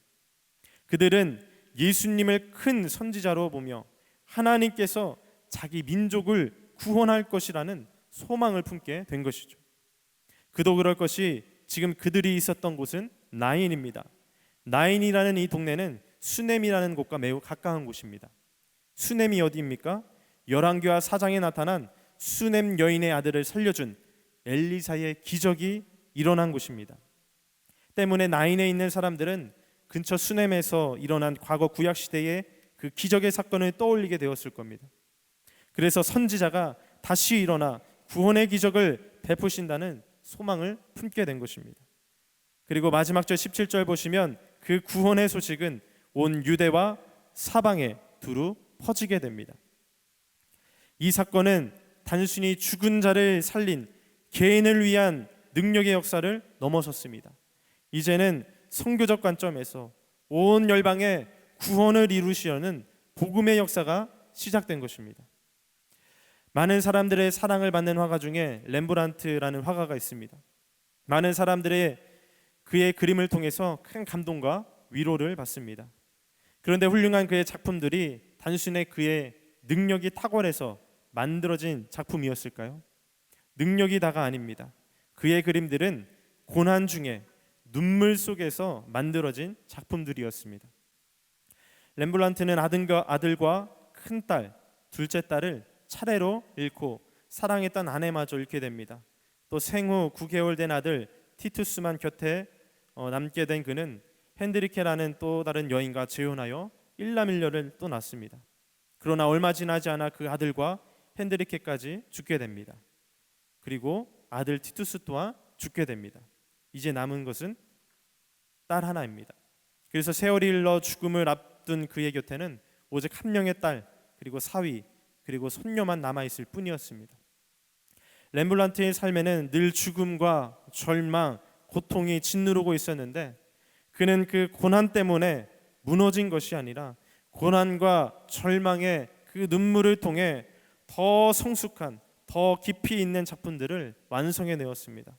그들은 예수님을 큰 선지자로 보며 하나님께서 자기 민족을 구원할 것이라는 소망을 품게 된 것이죠. 그도 그럴 것이 지금 그들이 있었던 곳은 나인입니다. 나인이라는 이 동네는 수넴이라는 곳과 매우 가까운 곳입니다. 수넴이 어디입니까? 열왕기하 4장에 나타난 수넴 여인의 아들을 살려준 엘리사의 기적이 일어난 곳입니다. 때문에 나인에 있는 사람들은 근처 수넴에서 일어난 과거 구약 시대의 그 기적의 사건을 떠올리게 되었을 겁니다. 그래서 선지자가 다시 일어나 구원의 기적을 베푸신다는 소망을 품게 된 것입니다. 그리고 마지막 절 17절 보시면 그 구원의 소식은 온 유대와 사방에 두루 퍼지게 됩니다. 이 사건은 단순히 죽은 자를 살린 개인을 위한 능력의 역사를 넘어섰습니다. 이제는 선교적 관점에서 온 열방에 구원을 이루시려는 복음의 역사가 시작된 것입니다. 많은 사람들의 사랑을 받는 화가 중에 렘브란트라는 화가가 있습니다. 많은 사람들의 그의 그림을 통해서 큰 감동과 위로를 받습니다. 그런데 훌륭한 그의 작품들이 단순히 그의 능력이 탁월해서 만들어진 작품이었을까요? 능력이 다가 아닙니다. 그의 그림들은 고난 중에 눈물 속에서 만들어진 작품들이었습니다. 렘브란트는 아들과 큰딸, 둘째 딸을 차례로 잃고 사랑했던 아내마저 잃게 됩니다. 또 생후 9개월 된 아들 티투스만 곁에 남게 된 그는 핸드리케라는 또 다른 여인과 재혼하여 일남일녀를 또 낳습니다. 그러나 얼마 지나지 않아 그 아들과 핸드리케까지 죽게 됩니다. 그리고 아들 티투스 또한 죽게 됩니다. 이제 남은 것은 딸 하나입니다. 그래서 세월이 흘러 죽음을 앞둔 그의 곁에는 오직 한 명의 딸, 그리고 사위, 그리고 손녀만 남아있을 뿐이었습니다. 렘브란트의 삶에는 늘 죽음과 절망, 고통이 짓누르고 있었는데 그는 그 고난 때문에 무너진 것이 아니라 고난과 절망의 그 눈물을 통해 더 성숙한, 더 깊이 있는 작품들을 완성해내었습니다.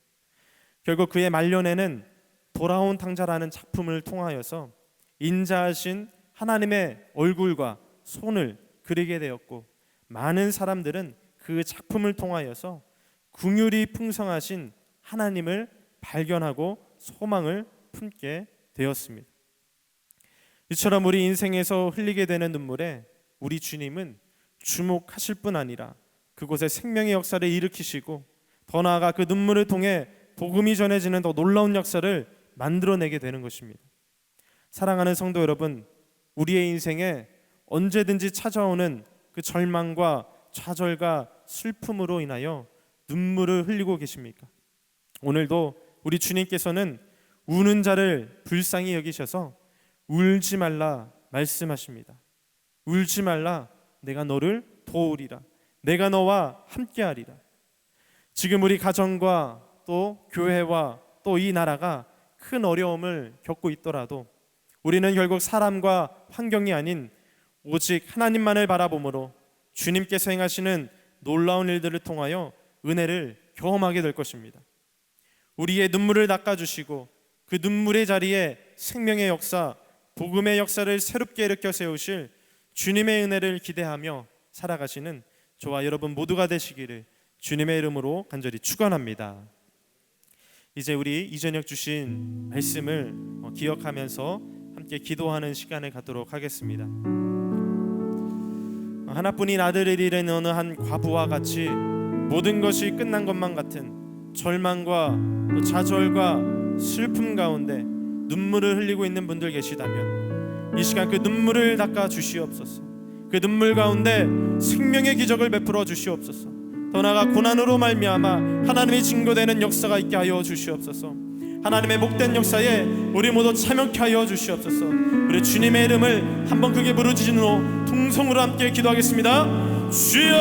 결국 그의 말년에는 돌아온 탕자라는 작품을 통하여서 인자하신 하나님의 얼굴과 손을 그리게 되었고, 많은 사람들은 그 작품을 통하여서 긍휼이 풍성하신 하나님을 발견하고 소망을 품게 되었습니다. 이처럼 우리 인생에서 흘리게 되는 눈물에 우리 주님은 주목하실 뿐 아니라 그곳에 생명의 역사를 일으키시고, 더 나아가 그 눈물을 통해 복음이 전해지는 더 놀라운 역사를 만들어내게 되는 것입니다. 사랑하는 성도 여러분, 우리의 인생에 언제든지 찾아오는 그 절망과 좌절과 슬픔으로 인하여 눈물을 흘리고 계십니까? 오늘도 우리 주님께서는 우는 자를 불쌍히 여기셔서 울지 말라 말씀하십니다. 울지 말라, 내가 너를 도우리라, 내가 너와 함께하리라. 지금 우리 가정과 또 교회와 또 이 나라가 큰 어려움을 겪고 있더라도 우리는 결국 사람과 환경이 아닌 오직 하나님만을 바라보므로 주님께서 행하시는 놀라운 일들을 통하여 은혜를 경험하게 될 것입니다. 우리의 눈물을 닦아주시고 그 눈물의 자리에 생명의 역사, 복음의 역사를 새롭게 일으켜 세우실 주님의 은혜를 기대하며 살아가시는 저와 여러분 모두가 되시기를 주님의 이름으로 간절히 축원합니다. 이제 우리 이 저녁 주신 말씀을 기억하면서 함께 기도하는 시간을 갖도록 하겠습니다. 하나뿐인 아들을 잃은 어느 한 과부와 같이 모든 것이 끝난 것만 같은 절망과 또 좌절과 슬픔 가운데 눈물을 흘리고 있는 분들 계시다면 이 시간 그 눈물을 닦아 주시옵소서. 그 눈물 가운데 생명의 기적을 베풀어 주시옵소서. 더 나아가 고난으로 말미암아 하나님의 증거되는 역사가 있게 하여 주시옵소서. 하나님의 복된 역사에 우리 모두 참여케 하여 주시옵소서. 우리 주님의 이름을 한번 크게 부르짖은 후 통성으로 함께 기도하겠습니다. 주여!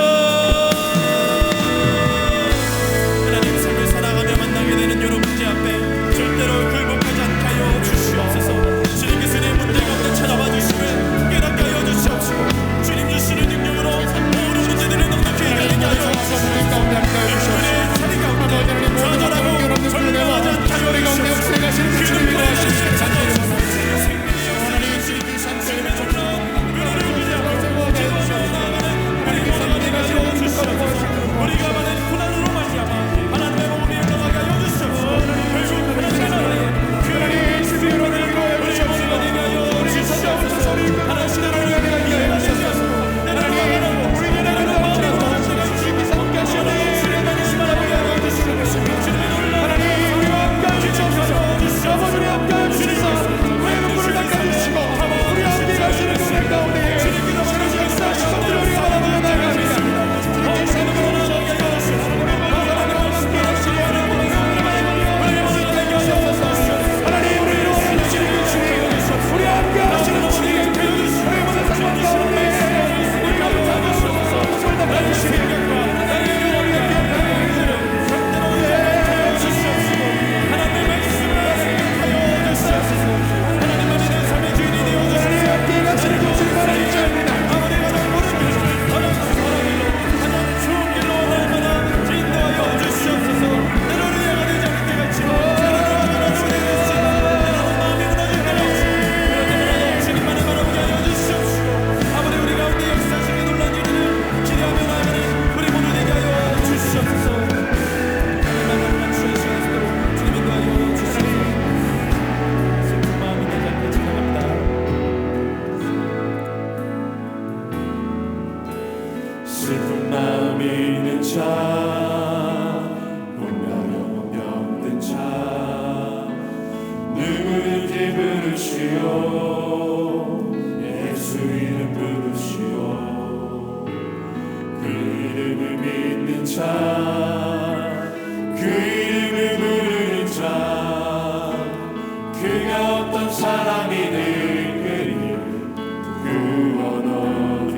하나님 삶을 살아가며 만나게 되는 여러 문제 앞에 절대로 굴복하지 않게 하여 주시옵소서. 주님께서 내 문제 가운데 찾아와 주심을 깨닫게 하여 주시옵시고, 주님 주시는 능력으로 모든 문제들을 넉넉히 이겨내게 하여 주시옵소서. 우리의 자리 가운데 좌절하고 절망하지 않게 하여 주시옵소서. 그를 위하여 찾아주옵소서. 하나님 주님의 산소에 쫓겨 그를 위하여 기도하며 나아가는 우리 모두가 되게 하여 주시옵소서. 슬픈 마음 있는 자 몸가려 병든 자 누구든지 부르시오 예수 이름 부르시오 그 이름을 믿는 자그 이름을 부르는 자 그가 어떤 사람이든 그를 구원 얻으리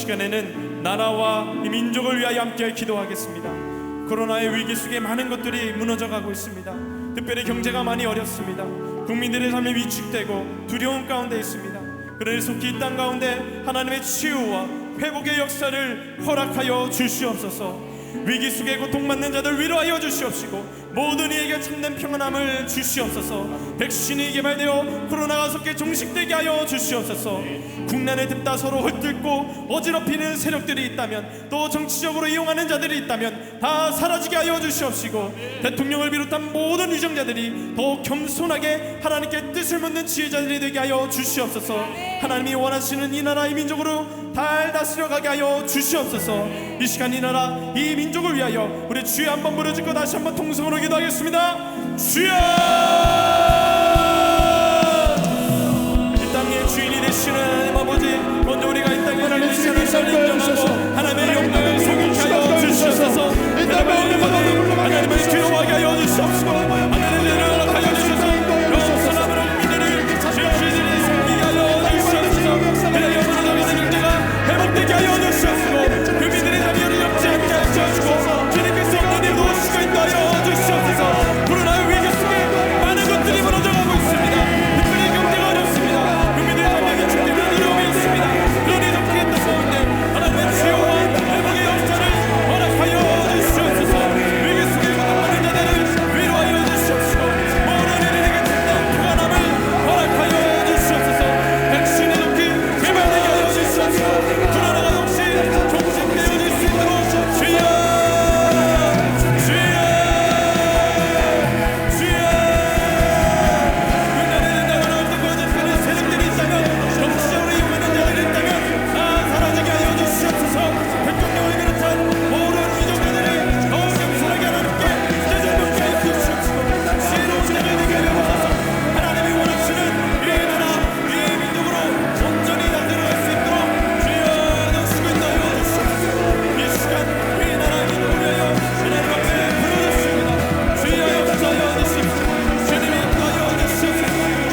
시간에는 나라와 이 민족을 위하여 함께 기도하겠습니다. 코로나의 위기 속에 많은 것들이 무너져가고 있습니다. 특별히 경제가 많이 어렵습니다. 국민들의 삶이 위축되고 두려움 가운데 있습니다. 그러니 속히 이 땅 가운데 하나님의 치유와 회복의 역사를 허락하여 주시옵소서. 위기 속에 고통받는 자들 위로하여 주시옵시고 모든 이에게 참된 평안함을 주시옵소서. 백신이 개발되어 코로나가 속에 종식되게 하여 주시옵소서. 국난을 듣다 서로 헐뜯고 어지럽히는 세력들이 있다면, 또 정치적으로 이용하는 자들이 있다면 다 사라지게 하여 주시옵시고, 대통령을 비롯한 모든 위정자들이 더욱 겸손하게 하나님께 뜻을 묻는 지혜자들이 되게 하여 주시옵소서. 하나님이 원하시는 이 나라 이 민족으로 잘 다스려가게 하여 주시옵소서. 이 시간 이 나라 이 민족을 위하여 우리 주여 한번 부르짖고 다시 한번 통성으로 기도하겠습니다. 주여! 이 땅의 주인이 되시는 하나님 아버지, 먼저 우리가 이 땅에 살리시는 하나님을 인정하고 하나님의 영광을 소개케 하여 주시옵소서. 하나님을 기도하게 하여 주시옵소서. 하나님을 허락하여 주셔서 영원한 민들을 주시들이 섬기게 하여 주시옵소서. 그의 영원한 경제가 회복되게 하여 주시옵소서. 그 민들의 자비를 없지 않게 하시고 주님께서 없는 일도 오시고 있다 하여 주시옵소서. 코로나의 위기 속에 많은 것들이 무너져가고 있습니다. 특별히 경제가 어렵습니다. 국민들의 자비가 죽기는 어려움이 있습니다. 그러니 적게 했던 가운데 하나님의 치유와 회복의 역사를 허락하여 주시옵소서. 위기 속에 고통받는 자들을 위로하여 주시옵시고, 모든 이들에게 참된 평안함을 허락하여 주시옵소서. 백신의 높이 개발되게 하여 주시옵시고, 코로나가 역시 종식되어질 수 있도록 주여! 주여! 주여! 국난에 된다거나 어떤 거짓되는 세력들이 있다면, 정치적으로 이용하는 자들이 있다면 다 사라지게 하여 주시옵소서. 대통령을 비롯한 모든 위정자들이 더욱 겸손하게 하나님께 뜻을 묻게 하여 주시옵시고, 지혜로운 자를 되게 하여 주셔서 하나님이 원하시는 이 나라 이 민족으로 온전히 다스려갈 수 있도록 주여 주시고 인도하여 주시옵소서. 이 시간 이 나라 민족을 위하여 하나님 앞에 부르짖습니다. 주여 역사하여 주시옵소서. 주님이 인도하여 주시옵소서.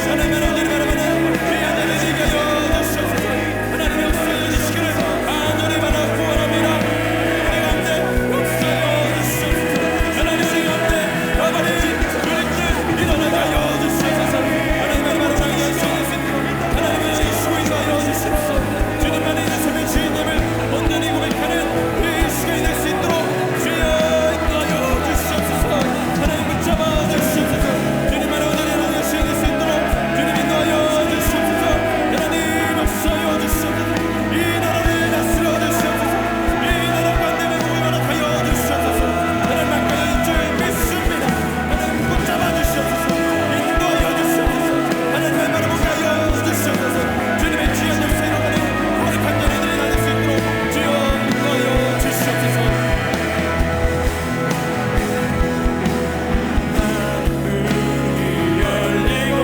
하나님의 나라를 바라보는 귀한 자를 되게 하여 주시옵소서. 하나님의 역사하여 주시기를 간절히 바라고 원합니다. 우리 가운데 역사하여 주시옵소서. 하나님 우리 가운데 가만히 우리들 일어나게 하여 주시옵소서. 하나님의 바로 향해 주시옵소서. 하나님의 이시고 인도하여 주시옵소서. 주님만의 인생의 주인님을 온전히 고백하는 이 시간이 될 수 있도록 주여 인도하여 주시옵소서. 하나님 붙잡아 주시옵소서. 주님만의 온전히 하나님의 시간이 될 수 있도록 주님 인도하여 주시옵소서. 하나님 역사하여 주시옵소서. 이 나라를 다스려 주시옵소서. 이 나라 가운데 회복을 허락하여 주시옵소서. 하나님 막가여 있줄 믿습니다. 하나님 붙잡아 주시옵소서. 인도하여 주시옵소서. 하나님의 말을 보게 하여 주시옵소서. 주님의 귀한 역사에 일어나는 거룩한 자녀들이 나될 수 있도록 주여 인도하여 주시옵소서. 열리고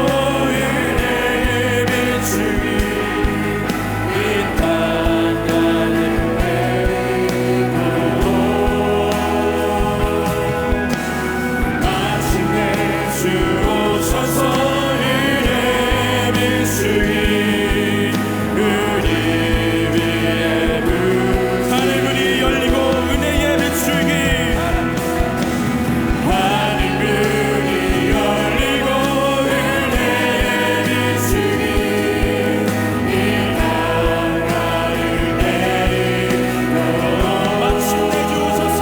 은혜의 비추기 이 땅 가는 마침내 주 오셔서 은혜의 비추기 우리 위에 하늘문이 열리고 은혜의 비추기 하늘문이 열리고 은혜의 비추기 이 땅가를 내리고 마침내 주 오셔서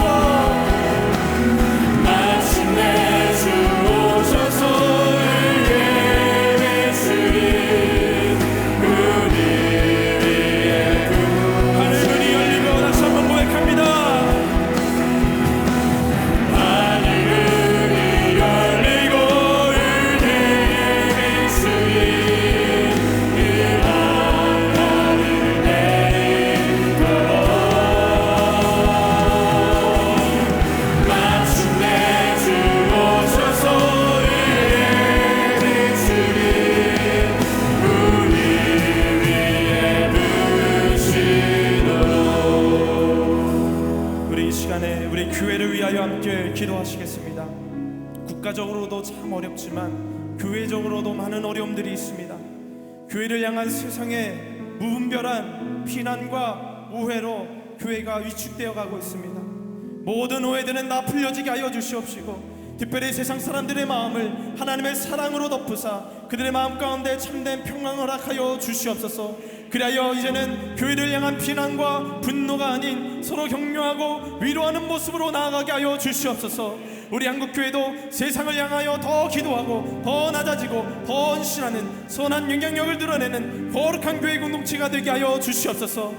마침내 주 오셔서 은혜의 비추기 우리 위에 하늘문이 열리고 다시 한번 고백합니다. 하늘문이 열리고 은혜의 비추기 이 땅가를 내리고 마침내 주 오셔서 은혜의 비추기 우리 위에 부으시도록. 우리 이 시간에 우리 교회를 위하여 함께 기도하시겠습니다. 국가적으로도 참 어렵지만 교회적으로도 많은 어려움들이 있습니다. 교회를 향한 세상의 무분별한 비난과 오해로 교회가 위축되어 가고 있습니다. 모든 오해들은 다 풀려지게 하여 주시옵시고, 특별히 세상 사람들의 마음을 하나님의 사랑으로 덮으사 그들의 마음 가운데 참된 평강을 허락하여 주시옵소서. 그리하여 이제는 교회를 향한 비난과 분노가 아닌 서로 격려하고 위로하는 모습으로 나아가게 하여 주시옵소서. 우리 한국교회도 세상을 향하여 더 기도하고 더 낮아지고 더 헌신하는 선한 영향력을 드러내는 거룩한 교회 공동체가 되게 하여 주시옵소서.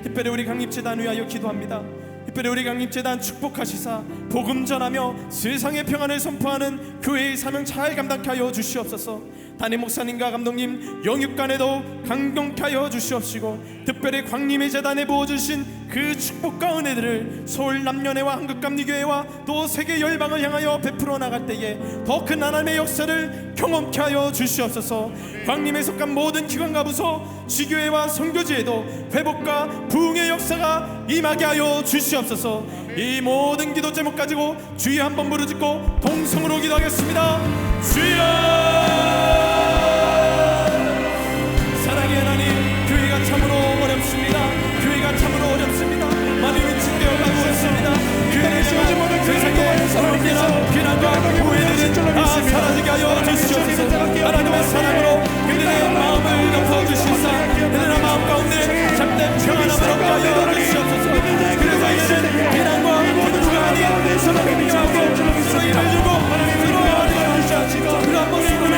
특별히 우리 강립재단 위하여 기도합니다. 특별히 우리 강립재단 축복하시사 복음 전하며 세상의 평안을 선포하는 교회의 사명 잘 감당케 하여 주시옵소서. 담임 목사님과 감독님 영육간에도 강동케 하여 주시옵시고, 특별히 광림의 재단에 부어주신 그 축복과 은혜들을 서울 남녀회와 한국감리교회와 또 세계 열방을 향하여 베풀어 나갈 때에 더 큰 하나님의 역사를 경험케 하여 주시옵소서. 광림에 속한 모든 기관과 부서 지교회와 선교지에도 회복과 부흥의 역사가 임하게 하여 주시옵소서. 이 모든 기도 제목 가지고 주여 한번 부르짖고 동성으로 기도하겠습니다. 주여! 사랑의 하나님, 교회가 참으로 어렵습니다. 교회가 참으로 어렵습니다. 많이 위축되어 가고 있습니다. 교회를 세우지 못한 세상에 언제나 비난과 오해들은 다 사라지게 하여 주시옵소서. 하나님의 사랑으로 그들의 마음을 덮어주시사 그들의 마음 가운데 잠든 평안함을 얻게 하여 주시옵소서. 그래서 이제는 비난과 분노가 아닌 서로 공유하고 서로 일을 주고 서로 하나님을 그런 모습을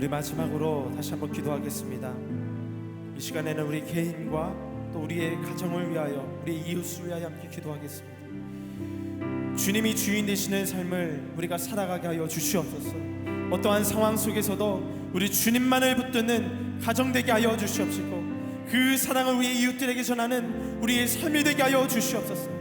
마지막으로 다시 한번 기도하겠습니다. 이 시간에는 우리 개인과 또 우리의 가정을 위하여, 우리 이웃을 위하여 함께 기도하겠습니다. 주님이 주인 되시는 삶을 우리가 살아가게 하여 주시옵소서. 어떠한 상황 속에서도 우리 주님만을 붙드는 가정 되게 하여 주시옵시고, 그 사랑을 우리 이웃들에게 전하는 우리의 삶이 되게 하여 주시옵소서.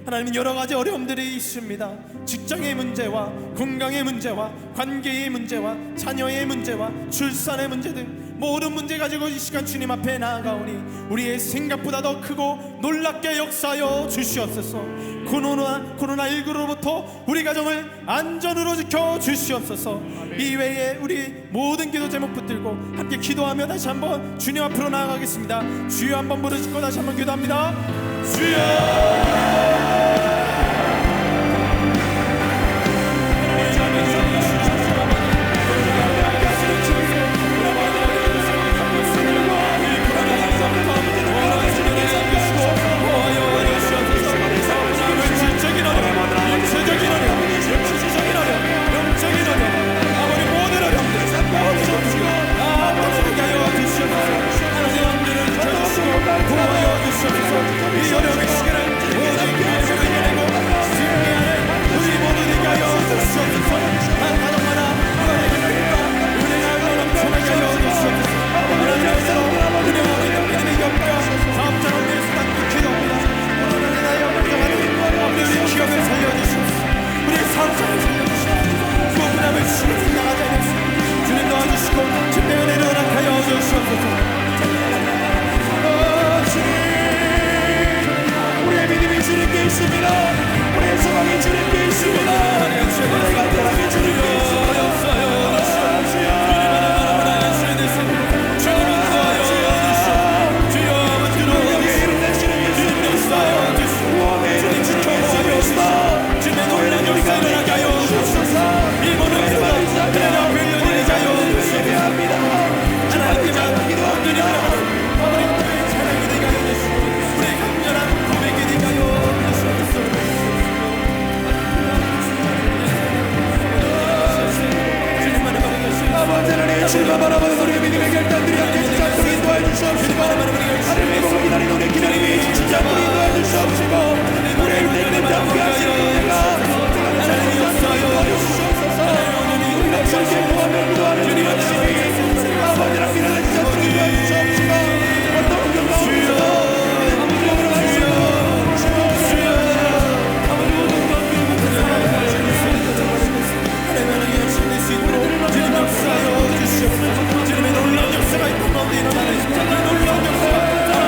하나님, 여러 가지 어려움들이 있습니다. 직장의 문제와 건강의 문제와 관계의 문제와 자녀의 문제와 출산의 문제들, 모든 문제 가지고 이 시간 주님 앞에 나아가오니 우리의 생각보다 더 크고 놀랍게 역사하여 주시옵소서. 코로나19로부터 우리 가정을 안전으로 지켜 주시옵소서. 이외에 우리 모든 기도 제목 붙들고 함께 기도하며 다시 한번 주님 앞으로 나아가겠습니다. 주여 한번 부르짖고 다시 한번 기도합니다. 주여. 이 어려움의 시간을 모든 기회를 이겨내고 승리하는 우리 모두에게 하여 주시옵소서. 한 가정마다 하나님의 은혜가 넘쳐나게 하여 주시옵소서. 하나님께서 은혜와 믿음의 격과 사업자를 위해서 담고 기도합니다. 오늘은 인하여 걱정하는 우리 기업을 살려주시옵소서. 우리 사업자를 살려주시옵소서. 구원함을 주시고 나가지 않겠습니다. 주님 도와주시고 주님의 은혜를 허락하여 주시옵소서. 우리의 믿음이 주님께 있습니다. 우리의 소망이 주님께 있습니다. 우리의 간절함이 주님께 있습니다. 주님만 바라보는 우리의 믿음의 결단들이 함께 지지 않도록 인도하여 주시옵시고 하늘의 복을 기다리는 우리의 기다림이 지지 않도록 인도하여 주시옵시고 우리의 인생을 함께 하시는 은혜가 하나님이 인도하여 주시옵소서. 우리가 함께 동하며 기도하는 주님 하나님이 아버지랑 미련을 지지 않도록 인도하여 주시옵시고 어떤 경우 없어서 주님의 놀라운 역사가 이 땅 가운데 일어나는 주님의 놀라운 역사가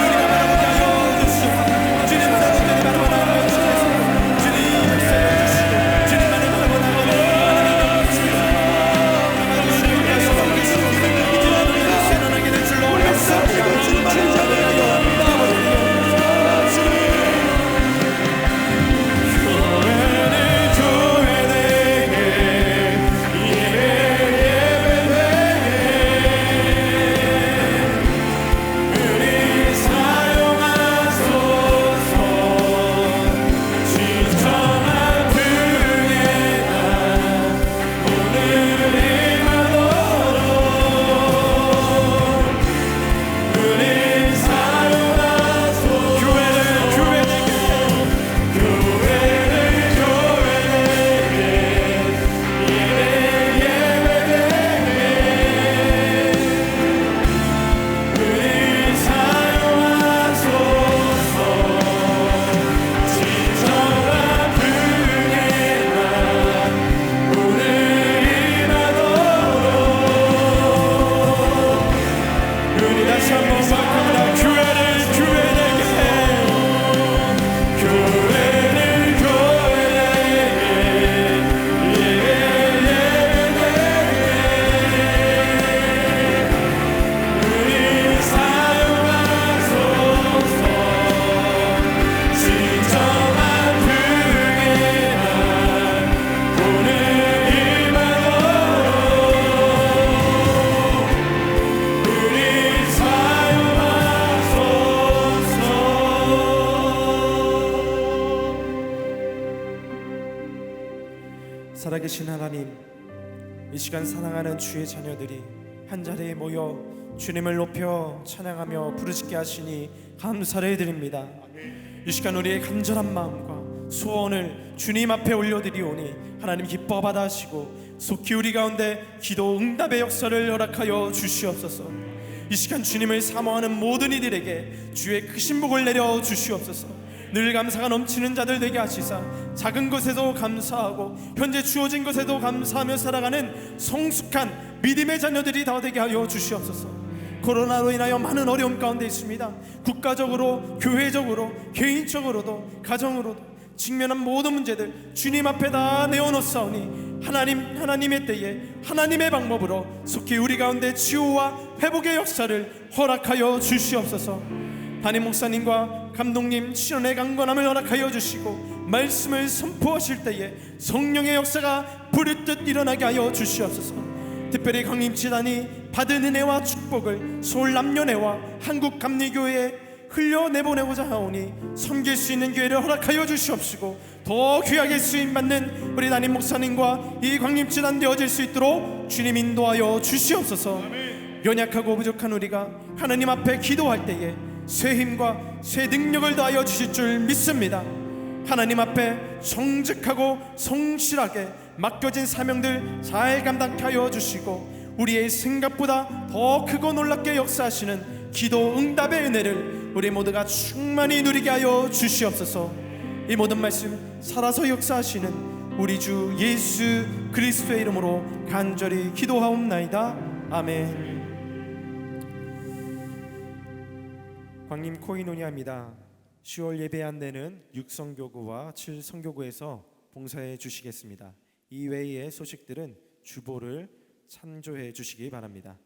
우리가 바라보게 하여 주시옵소서. 주님만 바라보게 주시옵소서. 주님 역사해 주시고 주님만을 바라보게 주시옵소서. 새로나게 될 줄로 믿사옵나이다. 주님만을 잡으려 살아계신 하나님, 이 시간 사랑하는 주의 자녀들이 한자리에 모여 주님을 높여 찬양하며 부르짖게 하시니 감사를 드립니다. 이 시간 우리의 간절한 마음과 소원을 주님 앞에 올려드리오니 하나님 기뻐 받아하시고 속히 우리 가운데 기도 응답의 역사를 허락하여 주시옵소서. 이 시간 주님을 사모하는 모든 이들에게 주의 크신 복을 내려 주시옵소서. 늘 감사가 넘치는 자들 되게 하시사 작은 것에도 감사하고 현재 주어진 것에도 감사하며 살아가는 성숙한 믿음의 자녀들이 다 되게 하여 주시옵소서. 코로나로 인하여 많은 어려움 가운데 있습니다. 국가적으로, 교회적으로, 개인적으로도, 가정으로도 직면한 모든 문제들 주님 앞에 다 내어놓사오니 하나님의 때에 하나님의 방법으로 속히 우리 가운데 치유와 회복의 역사를 허락하여 주시옵소서. 담임 목사님과 감독님 신원의 강건함을 허락하여 주시고 말씀을 선포하실 때에 성령의 역사가 부르듯 일어나게 하여 주시옵소서. 특별히 강림지단이 받은 은혜와 축복을 서울 남녀네와 한국 감리교회에 흘려내보내고자 하오니 섬길 수 있는 기회를 허락하여 주시옵시고 더 귀하게 쓰임받는 우리 담임 목사님과 이 광림지단 되어질 수 있도록 주님 인도하여 주시옵소서. 연약하고 부족한 우리가 하나님 앞에 기도할 때에 새 힘과 새 능력을 더하여 주실 줄 믿습니다. 하나님 앞에 정직하고 성실하게 맡겨진 사명들 잘 감당케 하여 주시고 우리의 생각보다 더 크고 놀랍게 역사하시는 기도 응답의 은혜를 우리 모두가 충만히 누리게 하여 주시옵소서. 이 모든 말씀 살아서 역사하시는 우리 주 예수 그리스도의 이름으로 간절히 기도하옵나이다. 아멘. 광림 코이노니아입니다. 10월 예배 안내는 6성교구와 7성교구에서 봉사해 주시겠습니다. 이외의 소식들은 주보를 참조해 주시기 바랍니다.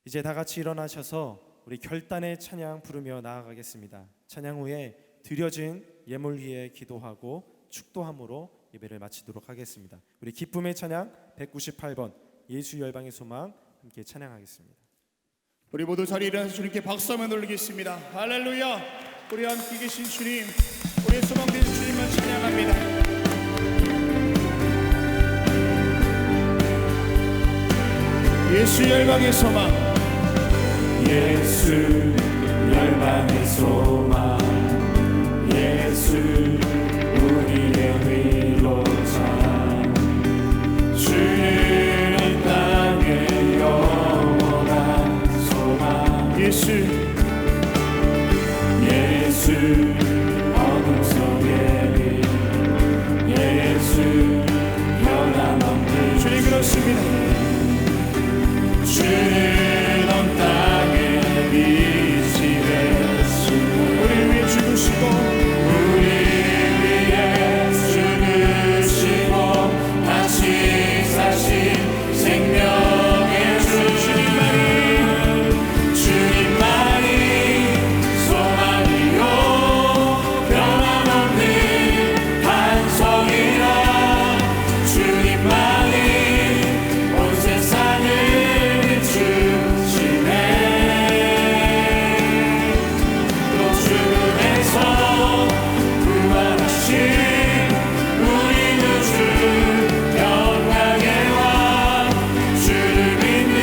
이제 다 같이 일어나셔서 우리 결단의 찬양 부르며 나아가겠습니다. 찬양 후에 드려진 예물 위에 기도하고 축도함으로 예배를 마치도록 하겠습니다. 우리 기쁨의 찬양 198번 예수 열방의 소망 함께 찬양하겠습니다. 우리 모두 자리에 일어나서 주님께 박수 한번 올리겠습니다. 할렐루야. 우리 함께 계신 주님, 우리의 소망 되신 주님만 찬양합니다. 예수 열방의 소망, 예수 열방의 소망, 예수 우리의 위로자, 주는 땅의 영원한 소망. 예수 어둠 속의 빛, 예수 변함없는 주님 그렇습니다. 주는 온 땅에 빛이 되시고 우리 위해 죽으시고 우리 위해 죽으시고 다시 사신 생명의 주님만이 소망이요 변함없는 반석이라 주님만이 온 세상을 비추시네. 또 죽음에서 부활하신 우리 구주 평강의 왕, 주를 믿는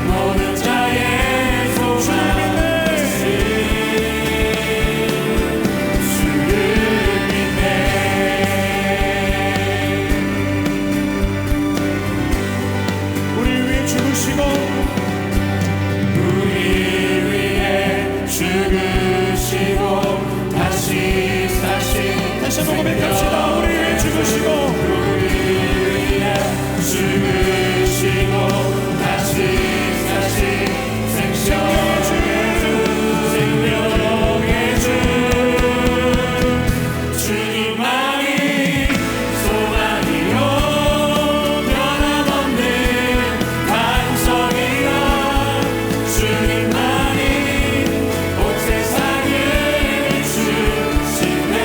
모든 자의 소망, 주를 믿네. 우리 위해 죽으시고 우리 위해 죽으시고 다시 사신 다시 한번 고백합시다. 우리 위해 죽으시고 우리 위해 죽으시고 다시 사신 생명의 주 주님만이 소망이요 변함없는 반석이라 주님만이 온 세상을 비추시네.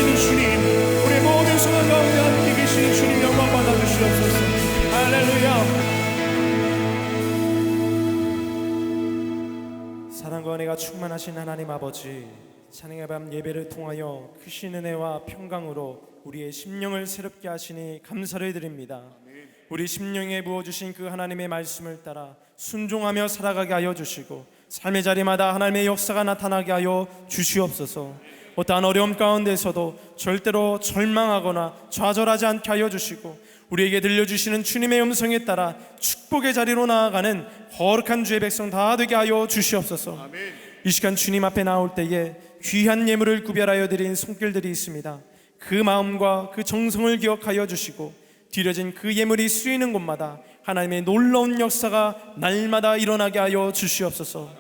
계시는 주님, 우리 모든 상황 가운데 함께 계시는 주님 영광 받아주시옵소서. 할렐루야. 사랑과 은혜가 충만하신 하나님 아버지, 찬양의 밤 예배를 통하여 크신 은혜와 평강으로 우리의 심령을 새롭게 하시니 감사를 드립니다. 우리 심령에 부어주신 그 하나님의 말씀을 따라 순종하며 살아가게 하여 주시고, 삶의 자리마다 하나님의 역사가 나타나게 하여 주시옵소서. 어떠한 어려움 가운데서도 절대로 절망하거나 좌절하지 않게 하여 주시고, 우리에게 들려주시는 주님의 음성에 따라 축복의 자리로 나아가는 거룩한 주의 백성 다 되게 하여 주시옵소서. 이 시간 주님 앞에 나올 때에 귀한 예물을 구별하여 드린 손길들이 있습니다. 그 마음과 그 정성을 기억하여 주시고, 드려진 그 예물이 쓰이는 곳마다 하나님의 놀라운 역사가 날마다 일어나게 하여 주시옵소서.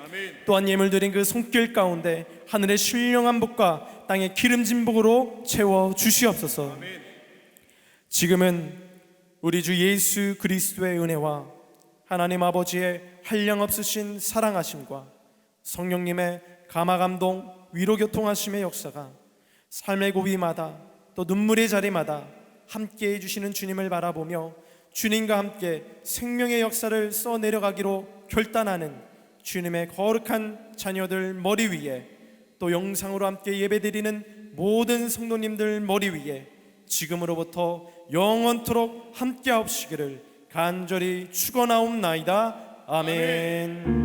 또한 예물 드린 그 손길 가운데 하늘의 신령한 복과 땅의 기름진 복으로 채워 주시옵소서. 지금은 우리 주 예수 그리스도의 은혜와 하나님 아버지의 한량없으신 사랑하심과 성령님의 감화감동 위로교통하심의 역사가 삶의 고비마다 또 눈물의 자리마다 함께 해주시는 주님을 바라보며 주님과 함께 생명의 역사를 써내려가기로 결단하는 주님의 거룩한 자녀들 머리 위에, 또 영상으로 함께 예배드리는 모든 성도님들 머리 위에 지금으로부터 영원토록 함께 하옵시기를 간절히 축원하옵나이다. 아멘.